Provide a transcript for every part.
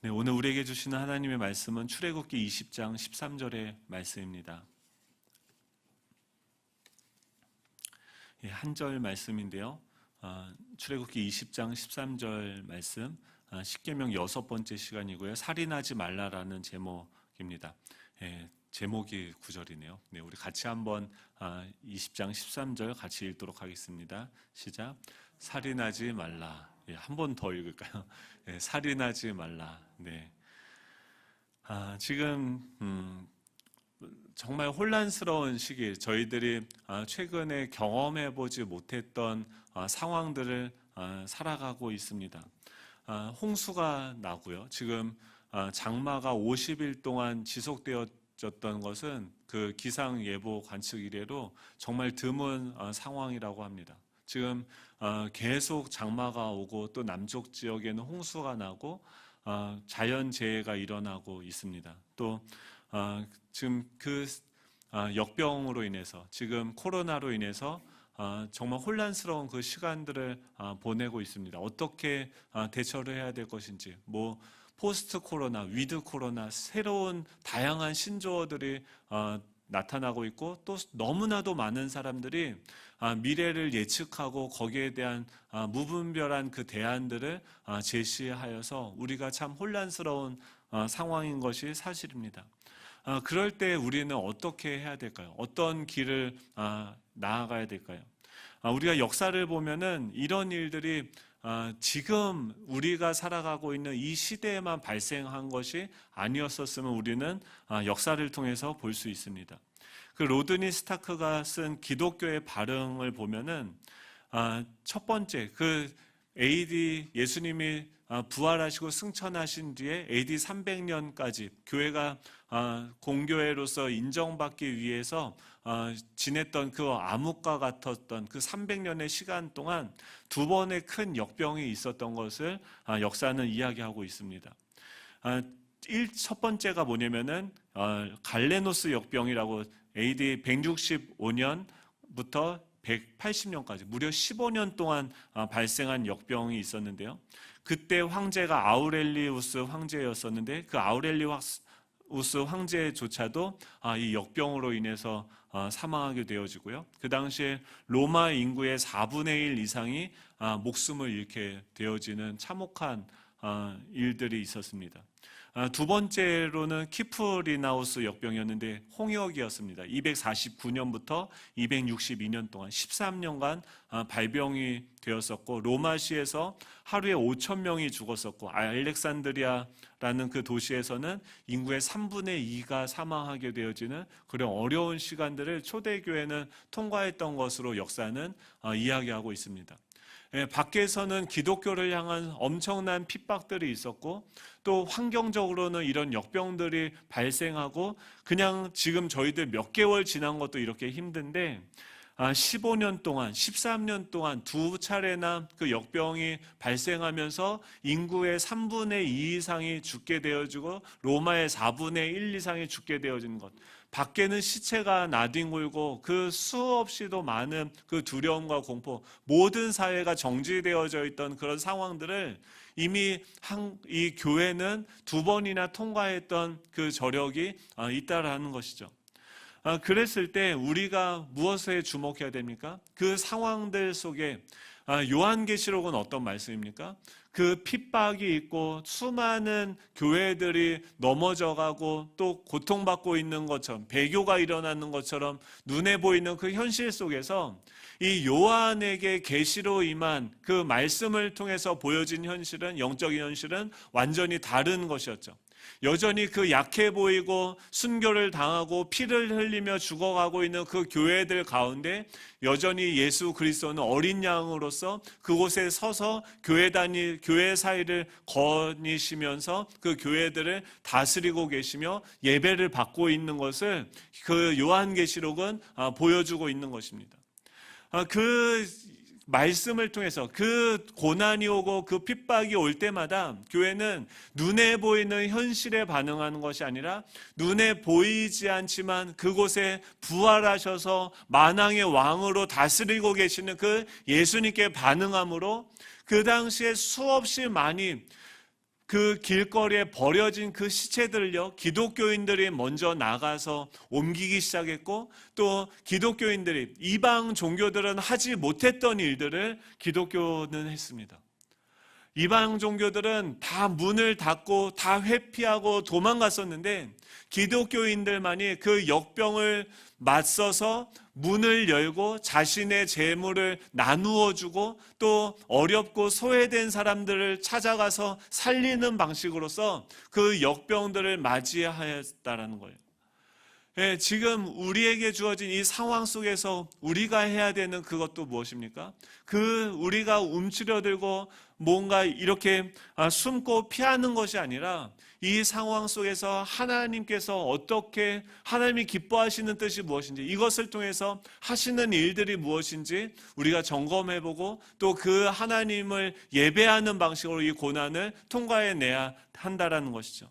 네, 오늘 우리에게 주시는 하나님의 말씀은 출애굽기 20장 13절의 말씀입니다. 한 절 말씀인데요. 출애굽기 20장 13절 말씀, 십계명 6번째 시간이고요. 살인하지 말라라는 제목입니다. 제목이 구절이네요. 네, 우리 같이 한번 20장 13절 같이 읽도록 하겠습니다. 시작. 살인하지 말라. 한 번 더 읽을까요? 살인하지 말라. 네. 지금 정말 혼란스러운 시기, 저희들이 최근에 경험해보지 못했던 상황들을 살아가고 있습니다. 홍수가 나고요. 지금 장마가 50일 동안 지속되어졌던 것은 그 기상예보 관측 이래로 정말 드문 상황이라고 합니다. 지금 계속 장마가 오고 또 남쪽 지역에는 홍수가 나고 자연재해가 일어나고 있습니다. 또 지금 그 역병으로 인해서, 지금 코로나로 인해서 정말 혼란스러운 그 시간들을 보내고 있습니다. 어떻게 대처를 해야 될 것인지, 포스트 코로나, 위드 코로나, 새로운 다양한 신조어들이 나타나고 있고, 또 너무나도 많은 사람들이 미래를 예측하고 거기에 대한 무분별한 그 대안들을 제시하여서 우리가 참 혼란스러운 상황인 것이 사실입니다. 그럴 때 우리는 어떻게 해야 될까요? 어떤 길을 나아가야 될까요? 우리가 역사를 보면은 이런 일들이 지금 우리가 살아가고 있는 이 시대에만 발생한 것이 아니었었으면 우리는 역사를 통해서 볼 수 있습니다. 그 로드니 스타크가 쓴 기독교의 발흥을 보면은 첫 번째, 그 AD 예수님이 부활하시고 승천하신 뒤에 AD 300년까지 교회가 공교회로서 인정받기 위해서 지냈던 그 암흑과 같았던 그 300년의 시간 동안 두 번의 큰 역병이 있었던 것을 역사는 이야기하고 있습니다. 첫 번째가 뭐냐면은 갈레노스 역병이라고 AD 165년부터 180년까지 무려 15년 동안 발생한 역병이 있었는데요. 그때 황제가 아우렐리우스 황제였었는데 그 아우렐리우스 황제조차도 이 역병으로 인해서 사망하게 되어지고요. 그 당시에 로마 인구의 4분의 1 이상이 목숨을 잃게 되어지는 참혹한 일들이 있었습니다. 두 번째로는 키프리나우스 역병이었는데 홍역이었습니다. 249년부터 262년 동안 13년간 발병이 되었었고, 로마시에서 하루에 5,000명이 죽었었고, 알렉산드리아라는 그 도시에서는 인구의 3분의 2가 사망하게 되어지는 그런 어려운 시간들을 초대교회는 통과했던 것으로 역사는 이야기하고 있습니다. 밖에서는 기독교를 향한 엄청난 핍박들이 있었고, 또 환경적으로는 이런 역병들이 발생하고, 그냥 지금 저희들 몇 개월 지난 것도 이렇게 힘든데 15년 동안, 13년 동안 두 차례나 그 역병이 발생하면서 인구의 3분의 2 이상이 죽게 되어지고 로마의 4분의 1 이상이 죽게 되어지는 것, 밖에는 시체가 나뒹굴고 그 수없이도 많은 그 두려움과 공포, 모든 사회가 정지되어져 있던 그런 상황들을 이미 이 교회는 두 번이나 통과했던 그 저력이 있다라는 것이죠. 그랬을 때 우리가 무엇에 주목해야 됩니까? 그 상황들 속에 요한계시록은 어떤 말씀입니까? 그 핍박이 있고 수많은 교회들이 넘어져가고 또 고통받고 있는 것처럼, 배교가 일어나는 것처럼 눈에 보이는 그 현실 속에서 이 요한에게 계시로 임한 그 말씀을 통해서 보여진 현실은, 영적인 현실은 완전히 다른 것이었죠. 여전히 그 약해 보이고 순교를 당하고 피를 흘리며 죽어가고 있는 그 교회들 가운데 여전히 예수 그리스도는 어린 양으로서 그곳에 서서 교회 사이를 거니시면서 그 교회들을 다스리고 계시며 예배를 받고 있는 것을 그 요한계시록은 보여주고 있는 것입니다. 그 말씀을 통해서 그 고난이 오고 그 핍박이 올 때마다 교회는 눈에 보이는 현실에 반응하는 것이 아니라 눈에 보이지 않지만 그곳에 부활하셔서 만왕의 왕으로 다스리고 계시는 그 예수님께 반응함으로 그 당시에 수없이 많이 그 길거리에 버려진 그 시체들을요, 기독교인들이 먼저 나가서 옮기기 시작했고, 또 기독교인들이, 이방 종교들은 하지 못했던 일들을 기독교는 했습니다. 이방 종교들은 다 문을 닫고 다 회피하고 도망갔었는데, 기독교인들만이 그 역병을 맞서서 문을 열고 자신의 재물을 나누어 주고, 또 어렵고 소외된 사람들을 찾아가서 살리는 방식으로서 그 역병들을 맞이하였다라는 거예요. 예, 지금 우리에게 주어진 이 상황 속에서 우리가 해야 되는 그것도 무엇입니까? 우리가 움츠려들고 뭔가 이렇게 숨고 피하는 것이 아니라, 이 상황 속에서 하나님께서 어떻게, 하나님이 기뻐하시는 뜻이 무엇인지, 이것을 통해서 하시는 일들이 무엇인지 우리가 점검해보고, 또 그 하나님을 예배하는 방식으로 이 고난을 통과해내야 한다라는 것이죠.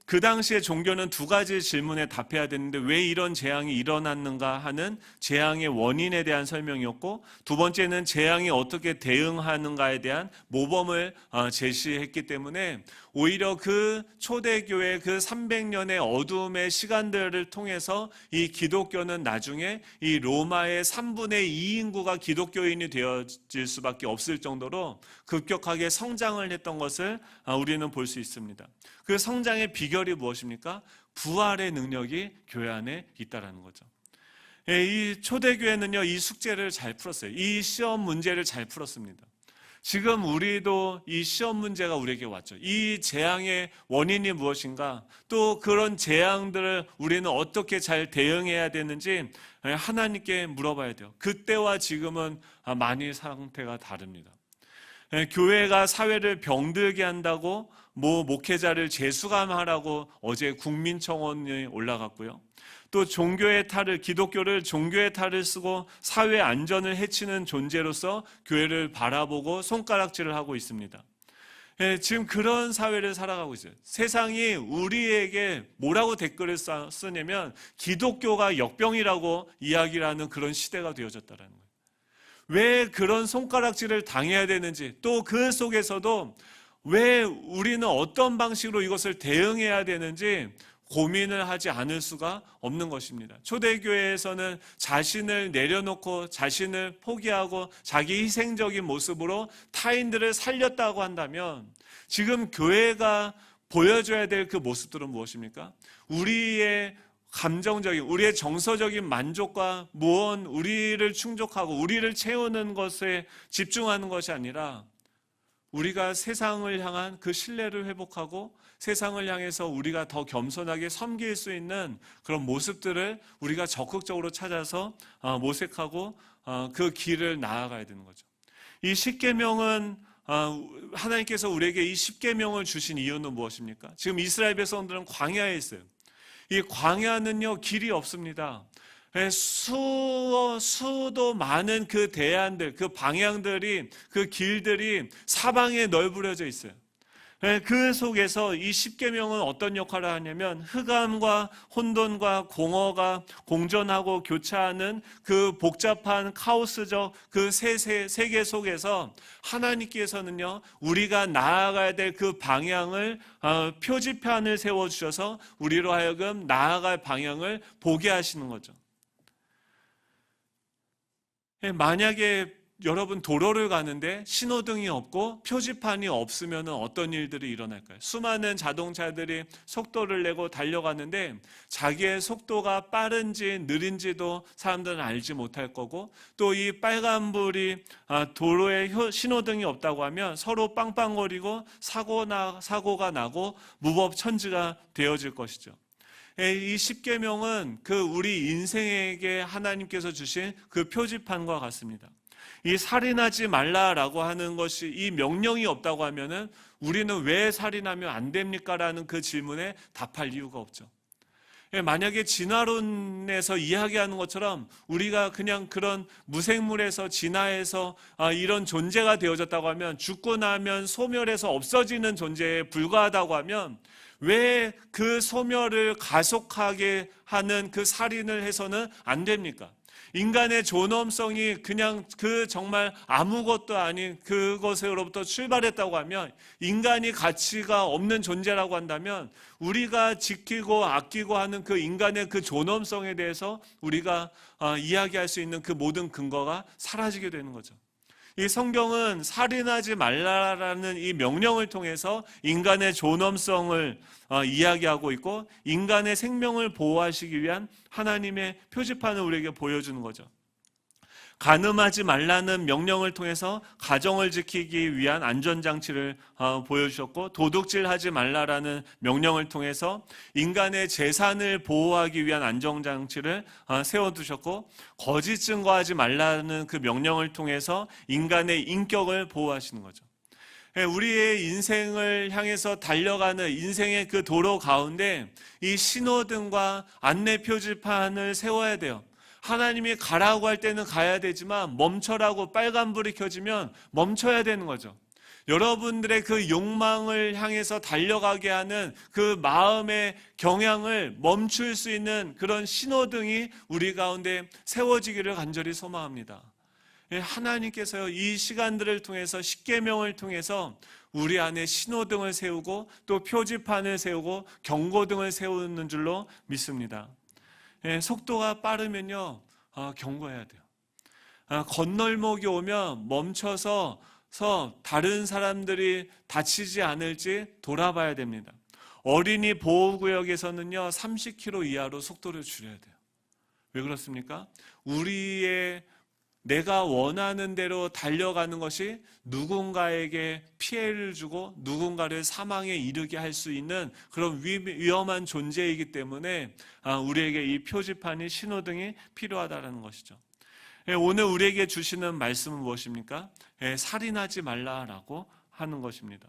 그 당시에 종교는 두 가지 질문에 답해야 되는데, 왜 이런 재앙이 일어났는가 하는 재앙의 원인에 대한 설명이었고, 두 번째는 재앙이 어떻게 대응하는가에 대한 모범을 제시했기 때문에, 오히려 그 초대교회 그 300년의 어둠의 시간들을 통해서 이 기독교는 나중에 이 로마의 3분의 2 인구가 기독교인이 되어질 수밖에 없을 정도로 급격하게 성장을 했던 것을 우리는 볼 수 있습니다. 그 성장의 비결이 무엇입니까? 부활의 능력이 교회 안에 있다라는 거죠. 이 초대교회는요, 이 숙제를 잘 풀었어요. 이 시험 문제를 잘 풀었습니다. 지금 우리도 이 시험 문제가 우리에게 왔죠. 이 재앙의 원인이 무엇인가, 또 그런 재앙들을 우리는 어떻게 잘 대응해야 되는지 하나님께 물어봐야 돼요. 그때와 지금은 많이 상태가 다릅니다. 교회가 사회를 병들게 한다고 목회자를 재수감하라고 어제 국민청원이 올라갔고요. 또 기독교를 종교의 탈을 쓰고 사회 안전을 해치는 존재로서 교회를 바라보고 손가락질을 하고 있습니다. 지금 그런 사회를 살아가고 있어요. 세상이 우리에게 뭐라고 댓글을 쓰냐면 기독교가 역병이라고 이야기를 하는 그런 시대가 되어졌다는 거예요. 왜 그런 손가락질을 당해야 되는지, 또 그 속에서도 왜 우리는 어떤 방식으로 이것을 대응해야 되는지 고민을 하지 않을 수가 없는 것입니다. 초대교회에서는 자신을 내려놓고 자신을 포기하고 자기 희생적인 모습으로 타인들을 살렸다고 한다면, 지금 교회가 보여줘야 될 그 모습들은 무엇입니까? 우리의 감정적인, 우리의 정서적인 만족과 우리를 충족하고 우리를 채우는 것에 집중하는 것이 아니라, 우리가 세상을 향한 그 신뢰를 회복하고 세상을 향해서 우리가 더 겸손하게 섬길 수 있는 그런 모습들을 우리가 적극적으로 찾아서 모색하고 그 길을 나아가야 되는 거죠. 이 십계명은, 하나님께서 우리에게 이 십계명을 주신 이유는 무엇입니까? 지금 이스라엘 백성들은 광야에 있어요. 이 광야는요, 길이 없습니다. 수도 많은 그 대안들, 그 방향들이, 그 길들이 사방에 널브러져 있어요. 그 속에서 이 십계명은 어떤 역할을 하냐면, 흑암과 혼돈과 공허가 공존하고 교차하는 그 복잡한 카오스적 그 세계 속에서 하나님께서는요, 우리가 나아가야 될 그 방향을, 표지판을 세워주셔서 우리로 하여금 나아갈 방향을 보게 하시는 거죠. 만약에 여러분 도로를 가는데 신호등이 없고 표지판이 없으면 어떤 일들이 일어날까요? 수많은 자동차들이 속도를 내고 달려가는데 자기의 속도가 빠른지 느린지도 사람들은 알지 못할 거고, 또 이 빨간불이 도로에 신호등이 없다고 하면 서로 빵빵거리고 사고가 나고 무법천지가 되어질 것이죠. 이 십계명은 우리 인생에게 하나님께서 주신 그 표지판과 같습니다. 이 살인하지 말라라고 하는 것이, 이 명령이 없다고 하면은 우리는 왜 살인하면 안 됩니까? 라는 그 질문에 답할 이유가 없죠. 만약에 진화론에서 이야기하는 것처럼 우리가 그냥 그런 무생물에서 진화해서 이런 존재가 되어졌다고 하면, 죽고 나면 소멸해서 없어지는 존재에 불과하다고 하면, 왜 그 소멸을 가속하게 하는 그 살인을 해서는 안 됩니까? 인간의 존엄성이 그냥 그 정말 아무것도 아닌 그것으로부터 출발했다고 하면, 인간이 가치가 없는 존재라고 한다면 우리가 지키고 아끼고 하는 그 인간의 그 존엄성에 대해서 우리가 이야기할 수 있는 그 모든 근거가 사라지게 되는 거죠. 이 성경은 살인하지 말라라는 이 명령을 통해서 인간의 존엄성을 이야기하고 있고, 인간의 생명을 보호하시기 위한 하나님의 표지판을 우리에게 보여주는 거죠. 간음하지 말라는 명령을 통해서 가정을 지키기 위한 안전장치를 보여주셨고, 도둑질하지 말라라는 명령을 통해서 인간의 재산을 보호하기 위한 안전장치를 세워두셨고, 거짓 증거하지 말라는 그 명령을 통해서 인간의 인격을 보호하시는 거죠. 우리의 인생을 향해서 달려가는 인생의 그 도로 가운데 이 신호등과 안내 표지판을 세워야 돼요. 하나님이 가라고 할 때는 가야 되지만 멈춰라고 빨간불이 켜지면 멈춰야 되는 거죠. 여러분들의 그 욕망을 향해서 달려가게 하는 그 마음의 경향을 멈출 수 있는 그런 신호등이 우리 가운데 세워지기를 간절히 소망합니다. 하나님께서요, 이 시간들을 통해서, 십계명을 통해서 우리 안에 신호등을 세우고 또 표지판을 세우고 경고등을 세우는 줄로 믿습니다. 속도가 빠르면요, 경고해야 돼요. 건널목이 오면 멈춰서 다른 사람들이 다치지 않을지 돌아봐야 됩니다. 어린이 보호구역에서는요 30km 이하로 속도를 줄여야 돼요. 왜 그렇습니까? 내가 원하는 대로 달려가는 것이 누군가에게 피해를 주고 누군가를 사망에 이르게 할 수 있는 그런 위험한 존재이기 때문에 우리에게 이 표지판이, 신호등이 필요하다는 것이죠. 오늘 우리에게 주시는 말씀은 무엇입니까? 살인하지 말라라고 하는 것입니다.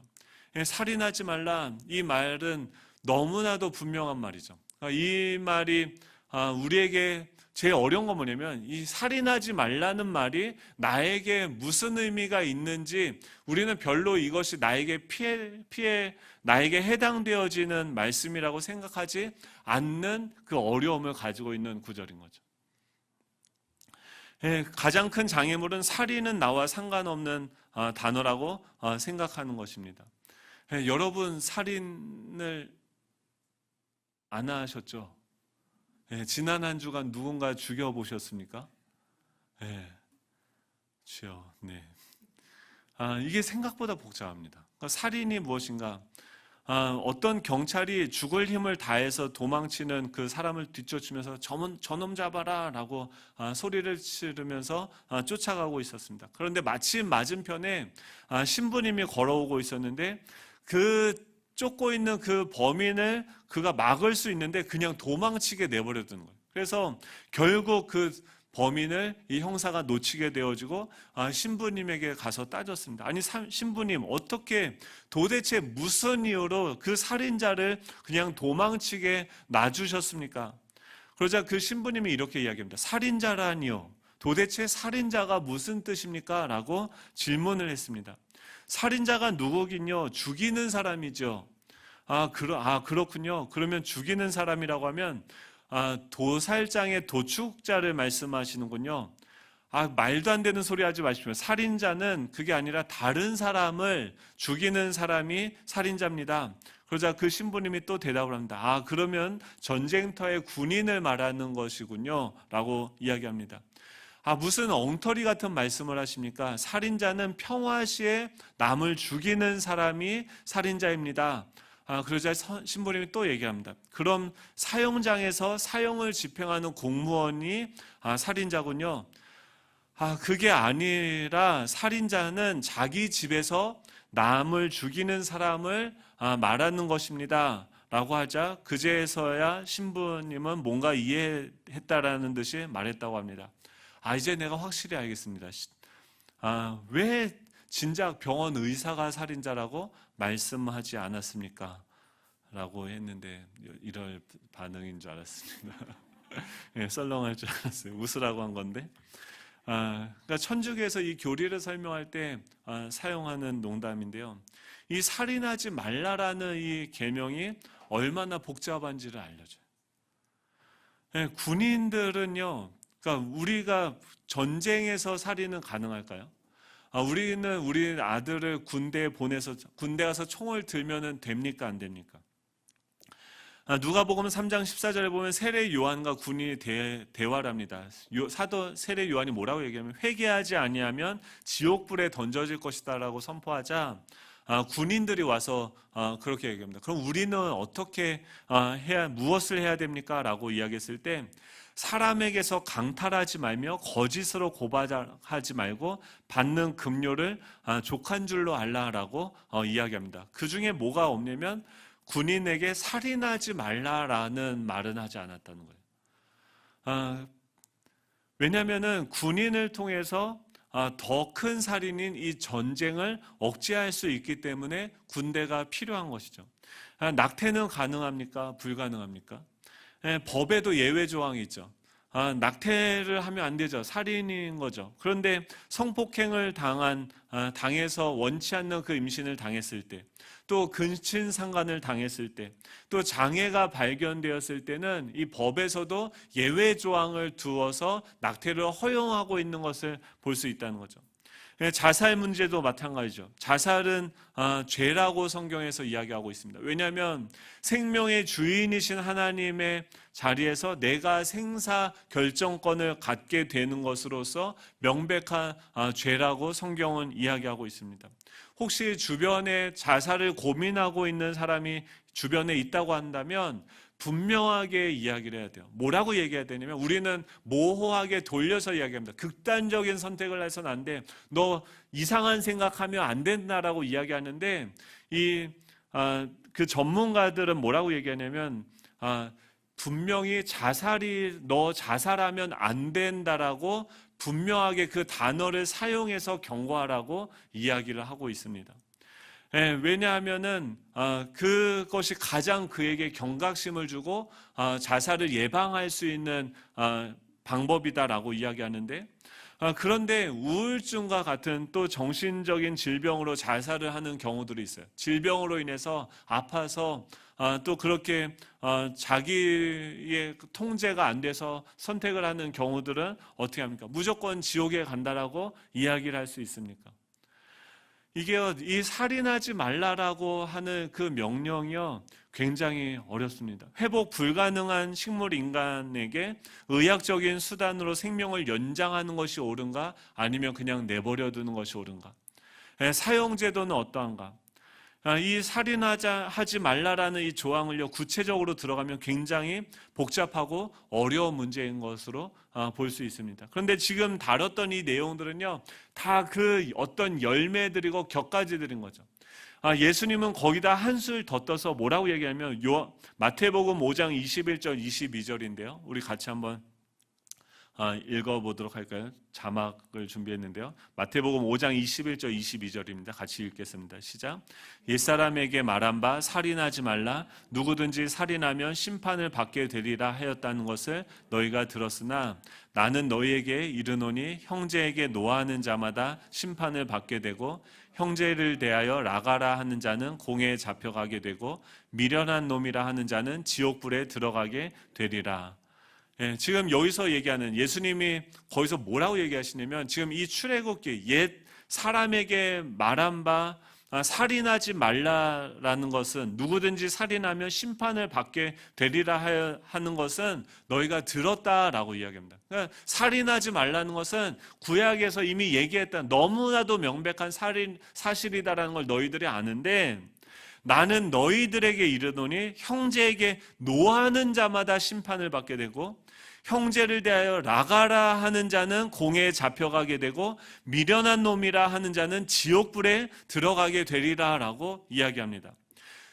살인하지 말라, 이 말은 너무나도 분명한 말이죠. 이 말이 우리에게 제일 어려운 건 뭐냐면, 이 살인하지 말라는 말이 나에게 무슨 의미가 있는지 우리는 별로 이것이 나에게 나에게 해당되어지는 말씀이라고 생각하지 않는 그 어려움을 가지고 있는 구절인 거죠. 가장 큰 장애물은 살인은 나와 상관없는 단어라고 생각하는 것입니다. 여러분 살인을 안 하셨죠? 지난 한 주간 누군가 죽여보셨습니까? 주여, 네. 이게 생각보다 복잡합니다. 그러니까 살인이 무엇인가? 어떤 경찰이 죽을 힘을 다해서 도망치는 그 사람을 뒤쫓으면서 저놈 잡아라 라고 소리를 지르면서 쫓아가고 있었습니다. 그런데 마침 맞은편에 신부님이 걸어오고 있었는데, 그 쫓고 있는 그 범인을 그가 막을 수 있는데 그냥 도망치게 내버려두는 거예요. 그래서 결국 그 범인을 이 형사가 놓치게 되어지고 신부님에게 가서 따졌습니다. 아니 신부님, 어떻게 도대체 무슨 이유로 그 살인자를 그냥 도망치게 놔주셨습니까? 그러자 그 신부님이 이렇게 이야기합니다. 살인자라니요, 도대체 살인자가 무슨 뜻입니까? 라고 질문을 했습니다. 살인자가 누구긴요, 죽이는 사람이죠. 그렇군요. 그러면 죽이는 사람이라고 하면 도살장의 도축자를 말씀하시는군요. 말도 안 되는 소리 하지 마십시오. 살인자는 그게 아니라 다른 사람을 죽이는 사람이 살인자입니다. 그러자 그 신부님이 또 대답을 합니다. 그러면 전쟁터의 군인을 말하는 것이군요 라고 이야기합니다. 무슨 엉터리 같은 말씀을 하십니까? 살인자는 평화시에 남을 죽이는 사람이 살인자입니다. 그러자 신부님이 또 얘기합니다. 그럼 사형장에서 사형을 집행하는 공무원이 살인자군요. 그게 아니라 살인자는 자기 집에서 남을 죽이는 사람을 말하는 것입니다 라고 하자, 그제서야 신부님은 뭔가 이해했다라는 듯이 말했다고 합니다. 이제 내가 확실히 알겠습니다. 왜 진작 병원 의사가 살인자라고 말씀하지 않았습니까? 라고 했는데 이럴 반응인 줄 알았습니다. 썰렁할 줄 알았어요. 웃으라고 한 건데. 그러니까 천주교에서 이 교리를 설명할 때 사용하는 농담인데요. 이 살인하지 말라라는 이 계명이 얼마나 복잡한지를 알려줘요. 군인들은요, 그러니까 우리가 전쟁에서 살인은 가능할까요? 우리는 우리 아들을 군대에 보내서 군대 가서 총을 들면은 됩니까? 안 됩니까? 누가복음 3장 14절에 보면 세례 요한과 군인이 대화를 합니다. 사도 세례 요한이 뭐라고 얘기하면 회개하지 아니하면 지옥불에 던져질 것이다라고 선포하자 군인들이 와서 그렇게 얘기합니다. 그럼 우리는 어떻게 무엇을 해야 됩니까? 라고 이야기했을 때 사람에게서 강탈하지 말며 거짓으로 고발하지 말고 받는 급료를 족한 줄로 알라라고 이야기합니다. 그 중에 뭐가 없냐면 군인에게 살인하지 말라라는 말은 하지 않았다는 거예요. 왜냐하면 군인을 통해서 더 큰 살인인 이 전쟁을 억제할 수 있기 때문에 군대가 필요한 것이죠. 낙태는 가능합니까? 불가능합니까? 법에도 예외 조항이 있죠. 낙태를 하면 안 되죠. 살인인 거죠. 그런데 성폭행을 당해서 원치 않는 그 임신을 당했을 때, 또 근친상간을 당했을 때, 또 장애가 발견되었을 때는 이 법에서도 예외 조항을 두어서 낙태를 허용하고 있는 것을 볼 수 있다는 거죠. 자살 문제도 마찬가지죠. 자살은 죄라고 성경에서 이야기하고 있습니다. 왜냐하면 생명의 주인이신 하나님의 자리에서 내가 생사 결정권을 갖게 되는 것으로서 명백한 죄라고 성경은 이야기하고 있습니다. 혹시 주변에 자살을 고민하고 있는 사람이 주변에 있다고 한다면 분명하게 이야기를 해야 돼요. 뭐라고 얘기해야 되냐면 우리는 모호하게 돌려서 이야기합니다. 극단적인 선택을 해서는 안 돼. 너 이상한 생각하면 안 된다라고 이야기하는데 그 전문가들은 뭐라고 얘기하냐면 분명히 너 자살하면 안 된다라고 분명하게 그 단어를 사용해서 경고하라고 이야기를 하고 있습니다. 왜냐하면은 그것이 가장 그에게 경각심을 주고 자살을 예방할 수 있는 방법이다라고 이야기하는데 그런데 우울증과 같은 또 정신적인 질병으로 자살을 하는 경우들이 있어요. 질병으로 인해서 아파서 또 그렇게 자기의 통제가 안 돼서 선택을 하는 경우들은 어떻게 합니까? 무조건 지옥에 간다라고 이야기를 할 수 있습니까? 이 살인하지 말라라고 하는 그 명령이요 굉장히 어렵습니다. 회복 불가능한 식물 인간에게 의학적인 수단으로 생명을 연장하는 것이 옳은가? 아니면 그냥 내버려 두는 것이 옳은가? 사형제도는 어떠한가? 이 살인하지 말라라는 이 조항을요 구체적으로 들어가면 굉장히 복잡하고 어려운 문제인 것으로 볼 수 있습니다. 그런데 지금 다뤘던 이 내용들은요 다 그 어떤 열매들이고 격가지들인 거죠. 예수님은 거기다 한술 더 떠서 뭐라고 얘기하면 마태복음 5장 21절 22절인데요. 우리 같이 한번 읽어보도록 할까요? 자막을 준비했는데요. 마태복음 5장 21절 22절입니다. 같이 읽겠습니다. 시작. 옛사람에게 말한 바 살인하지 말라. 누구든지 살인하면 심판을 받게 되리라 하였다는 것을 너희가 들었으나 나는 너희에게 이르노니 형제에게 노하는 자마다 심판을 받게 되고 형제를 대하여 라가라 하는 자는 공회에 잡혀가게 되고 미련한 놈이라 하는 자는 지옥불에 들어가게 되리라. 지금 여기서 얘기하는 예수님이 거기서 뭐라고 얘기하시냐면 지금 이 출애굽기 옛 사람에게 말한 바 살인하지 말라라는 것은 누구든지 살인하면 심판을 받게 되리라 하는 것은 너희가 들었다라고 이야기합니다. 그러니까 살인하지 말라는 것은 구약에서 이미 얘기했던 너무나도 명백한 사실이다라는 걸 너희들이 아는데 나는 너희들에게 이르노니 형제에게 노하는 자마다 심판을 받게 되고 형제를 대하여 라가라 하는 자는 공회에 잡혀가게 되고 미련한 놈이라 하는 자는 지옥불에 들어가게 되리라 라고 이야기합니다.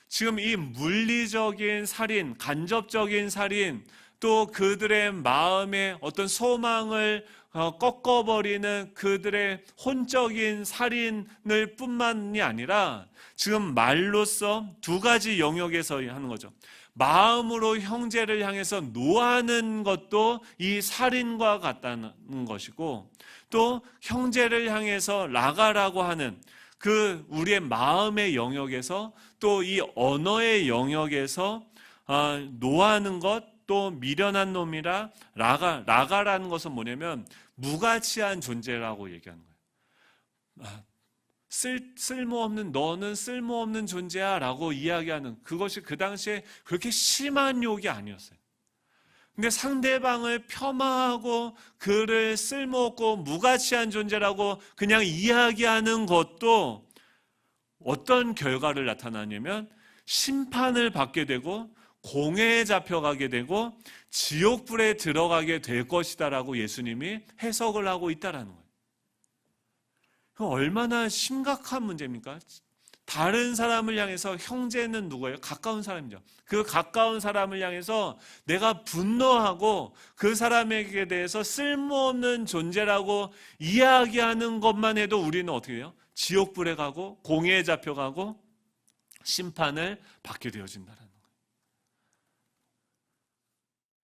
지금 이 물리적인 살인, 간접적인 살인, 또 그들의 마음의 어떤 소망을 꺾어버리는 그들의 혼적인 살인을 뿐만이 아니라 지금 말로써 두 가지 영역에서 하는 거죠. 마음으로 형제를 향해서 노하는 것도 이 살인과 같다는 것이고 또 형제를 향해서 라가라고 하는 그 우리의 마음의 영역에서 또 이 언어의 영역에서 노하는 것 또 미련한 놈이라. 라가라는 것은 뭐냐면 무가치한 존재라고 얘기하는 거예요. 쓸모없는, 너는 쓸모없는 존재야 라고 이야기하는, 그것이 그 당시에 그렇게 심한 욕이 아니었어요. 근데 상대방을 폄하하고 그를 쓸모없고 무가치한 존재라고 그냥 이야기하는 것도 어떤 결과를 나타나냐면 심판을 받게 되고 공회에 잡혀가게 되고 지옥불에 들어가게 될 것이다라고 예수님이 해석을 하고 있다라는 거예요. 그럼 얼마나 심각한 문제입니까? 다른 사람을 향해서, 형제는 누구예요? 가까운 사람이죠. 그 가까운 사람을 향해서 내가 분노하고 그 사람에게 대해서 쓸모없는 존재라고 이야기하는 것만 해도 우리는 어떻게 해요? 지옥불에 가고 공회에 잡혀가고 심판을 받게 되어진다는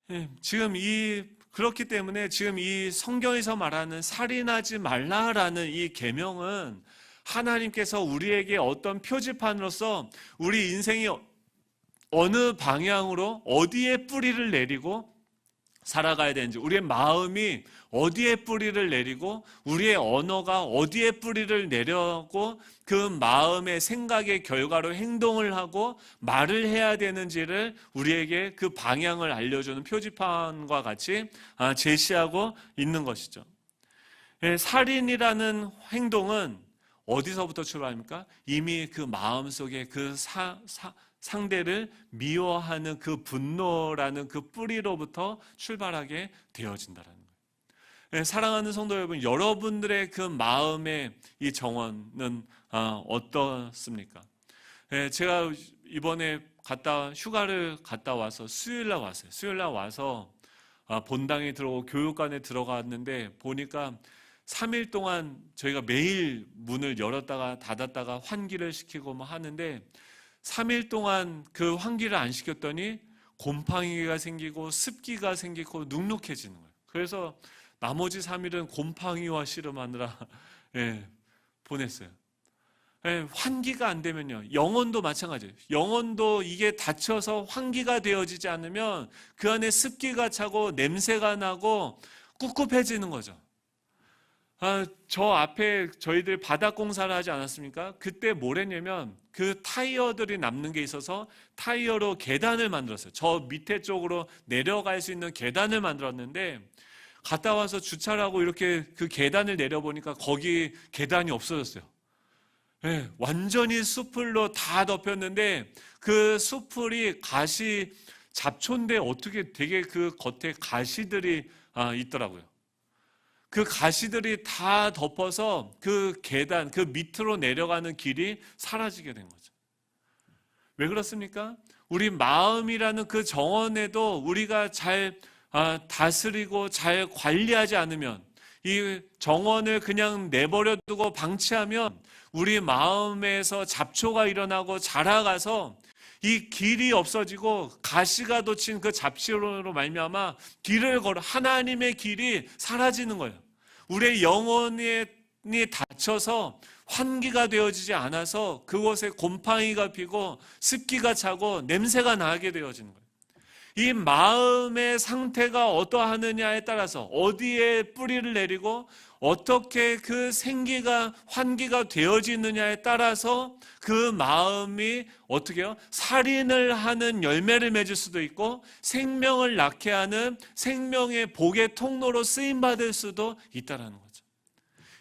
거예요. 그렇기 때문에 지금 이 성경에서 말하는 살인하지 말라라는 이 계명은 하나님께서 우리에게 어떤 표지판으로서 우리 인생이 어느 방향으로 어디에 뿌리를 내리고 살아가야 되는지, 우리의 마음이 어디에 뿌리를 내리고 우리의 언어가 어디에 뿌리를 내려고 그 마음의 생각의 결과로 행동을 하고 말을 해야 되는지를 우리에게 그 방향을 알려주는 표지판과 같이 제시하고 있는 것이죠. 살인이라는 행동은 어디서부터 출발합니까? 이미 그 마음속에 그 상대를 미워하는 그 분노라는 그 뿌리로부터 출발하게 되어진다는 거예요. 사랑하는 성도 여러분, 여러분들의 그 마음의 이 정원은 어떻습니까? 제가 이번에 휴가를 갔다 와서 수요일날 왔어요. 수요일날 와서 본당에 들어오고 교육관에 들어갔는데 보니까 3일 동안 저희가 매일 문을 열었다가 닫았다가 환기를 시키고 뭐 하는데 3일 동안 그 환기를 안 시켰더니 곰팡이가 생기고 습기가 생기고 눅눅해지는 거예요. 그래서 나머지 3일은 곰팡이와 씨름하느라 보냈어요. 환기가 안 되면요, 영혼도 마찬가지예요. 영혼도 이게 닫혀서 환기가 되어지지 않으면 그 안에 습기가 차고 냄새가 나고 꿉꿉해지는 거죠. 저 앞에 저희들 바닥 공사를 하지 않았습니까? 그때 뭘 했냐면 그 타이어들이 남는 게 있어서 타이어로 계단을 만들었어요. 저 밑에 쪽으로 내려갈 수 있는 계단을 만들었는데 갔다 와서 주차를 하고 이렇게 그 계단을 내려보니까 거기 계단이 없어졌어요. 완전히 숯불로 다 덮였는데 그 숯불이 가시 잡초인데 어떻게 되게 그 겉에 가시들이 있더라고요. 그 가시들이 다 덮어서 그 계단, 그 밑으로 내려가는 길이 사라지게 된 거죠. 왜 그렇습니까? 우리 마음이라는 그 정원에도 우리가 잘 다스리고 잘 관리하지 않으면, 이 정원을 그냥 내버려 두고 방치하면 우리 마음에서 잡초가 일어나고 자라가서 이 길이 없어지고 가시가 돋친 그 잡초로 말미암아 길을 걸어 하나님의 길이 사라지는 거예요. 우리의 영혼이 닫혀서 환기가 되어지지 않아서 그곳에 곰팡이가 피고 습기가 차고 냄새가 나게 되어지는 거예요. 이 마음의 상태가 어떠하느냐에 따라서 어디에 뿌리를 내리고 어떻게 그 생기가 환기가 되어지느냐에 따라서 그 마음이 어떻게 해요? 살인을 하는 열매를 맺을 수도 있고 생명을 낳게 하는 생명의 복의 통로로 쓰임받을 수도 있다는 거죠.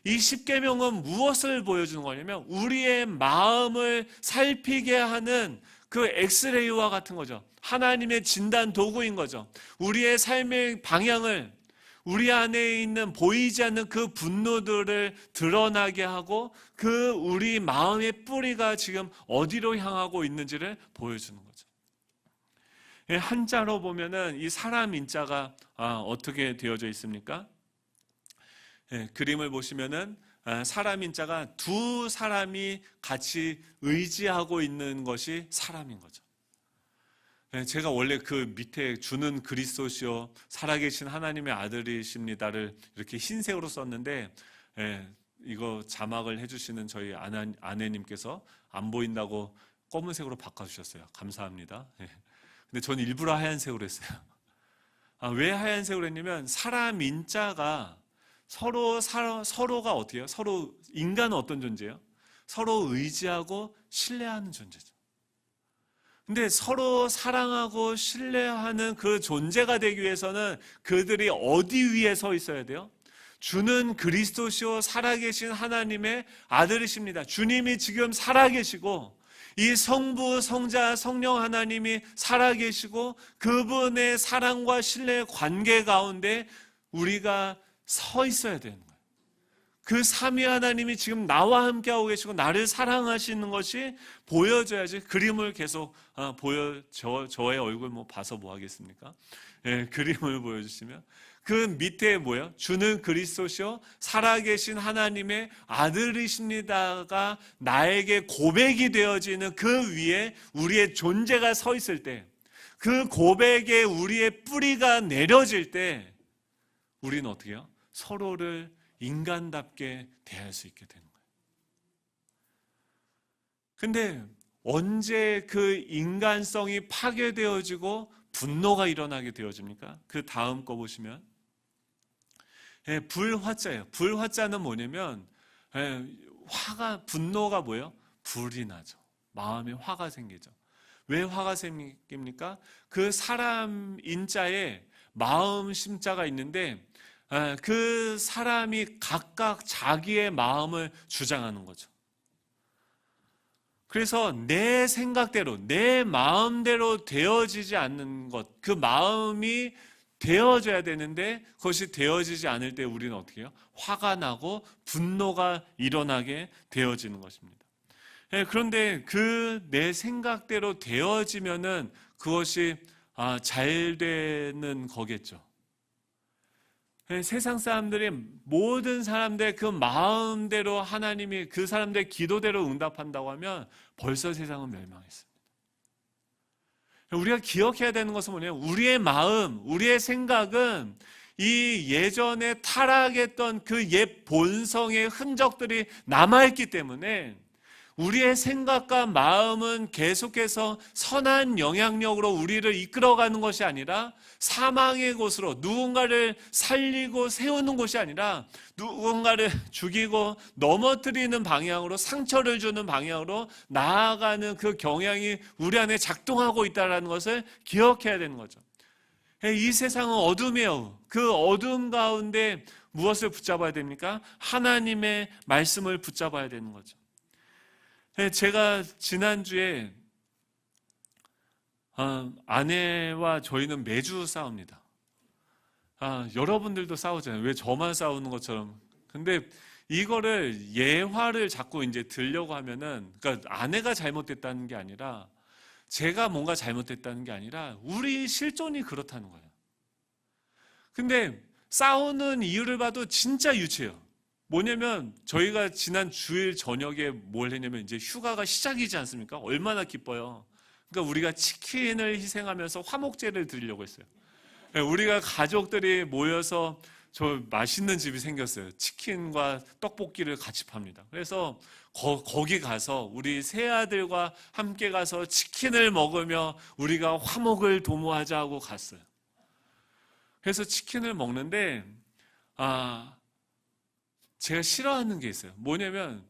이 십계명은 무엇을 보여주는 거냐면 우리의 마음을 살피게 하는 그 엑스레이와 같은 거죠. 하나님의 진단 도구인 거죠. 우리의 삶의 방향을, 우리 안에 있는 보이지 않는 그 분노들을 드러나게 하고 그 우리 마음의 뿌리가 지금 어디로 향하고 있는지를 보여주는 거죠. 한자로 보면은 이 사람 인자가 어떻게 되어져 있습니까? 그림을 보시면은 사람 인자가 두 사람이 같이 의지하고 있는 것이 사람인 거죠. 제가 원래 그 밑에 주는 그리스도시요 살아계신 하나님의 아들이십니다를 이렇게 흰색으로 썼는데 이거 자막을 해주시는 저희 아내님께서 안 보인다고 검은색으로 바꿔주셨어요. 감사합니다. 근데 저는 일부러 하얀색으로 했어요. 왜 하얀색으로 했냐면 사람 인자가 서로가 어떻게 해요? 서로 인간은 어떤 존재예요? 서로 의지하고 신뢰하는 존재죠. 근데 서로 사랑하고 신뢰하는 그 존재가 되기 위해서는 그들이 어디 위에 서 있어야 돼요? 주는 그리스도시요 살아계신 하나님의 아들이십니다. 주님이 지금 살아계시고 이 성부, 성자, 성령 하나님이 살아계시고 그분의 사랑과 신뢰의 관계 가운데 우리가 서 있어야 되는 거예요. 그 삼위 하나님이 지금 나와 함께하고 계시고 나를 사랑하시는 것이 보여져야지. 그림을 계속 저의 얼굴 봐서 뭐 하겠습니까? 예, 그림을 보여주시면 그 밑에 뭐예요? 주는 그리스도시요 살아계신 하나님의 아들이십니다가 나에게 고백이 되어지는 그 위에 우리의 존재가 서 있을 때, 그 고백에 우리의 뿌리가 내려질 때 우리는 어떻게 해요? 서로를 인간답게 대할 수 있게 되는 거예요. 근데 언제 그 인간성이 파괴되어지고 분노가 일어나게 되어집니까? 그 다음 거 보시면 불화자예요. 불화자는 뭐냐면 분노가 뭐예요? 불이 나죠. 마음에 화가 생기죠. 왜 화가 생깁니까? 그 사람 인자에 마음 심자가 있는데 그 사람이 각각 자기의 마음을 주장하는 거죠. 그래서 내 생각대로, 내 마음대로 되어지지 않는 것, 그 마음이 되어져야 되는데 그것이 되어지지 않을 때 우리는 어떻게 해요? 화가 나고 분노가 일어나게 되어지는 것입니다. 그런데 그 내 생각대로 되어지면은 그것이 잘 되는 거겠죠. 세상 사람들이 모든 사람들의 그 마음대로 하나님이 그 사람들의 기도대로 응답한다고 하면 벌써 세상은 멸망했습니다. 우리가 기억해야 되는 것은 뭐냐면 우리의 마음, 우리의 생각은 이 예전에 타락했던 그 옛 본성의 흔적들이 남아있기 때문에 우리의 생각과 마음은 계속해서 선한 영향력으로 우리를 이끌어가는 것이 아니라 사망의 곳으로 누군가를 살리고 세우는 곳이 아니라 누군가를 죽이고 넘어뜨리는 방향으로 상처를 주는 방향으로 나아가는 그 경향이 우리 안에 작동하고 있다는 것을 기억해야 되는 거죠. 이 세상은 어둠이에요. 그 어둠 가운데 무엇을 붙잡아야 됩니까? 하나님의 말씀을 붙잡아야 되는 거죠. 제가 지난주에 아내와 저희는 매주 싸웁니다. 여러분들도 싸우잖아요. 왜 저만 싸우는 것처럼. 근데 이거를 예화를 자꾸 이제 들려고 하면은, 그러니까 아내가 잘못됐다는 게 아니라 제가 뭔가 잘못됐다는 게 아니라 우리 실존이 그렇다는 거예요. 근데 싸우는 이유를 봐도 진짜 유치해요. 뭐냐면 저희가 지난 주일 저녁에 뭘 했냐면 이제 휴가가 시작이지 않습니까? 얼마나 기뻐요. 그러니까 우리가 치킨을 희생하면서 화목제를 드리려고 했어요. 우리가 가족들이 모여서 저 맛있는 집이 생겼어요. 치킨과 떡볶이를 같이 팝니다. 그래서 거기 가서 우리 세 아들과 함께 가서 치킨을 먹으며 우리가 화목을 도모하자 하고 갔어요. 그래서 치킨을 먹는데 제가 싫어하는 게 있어요. 뭐냐면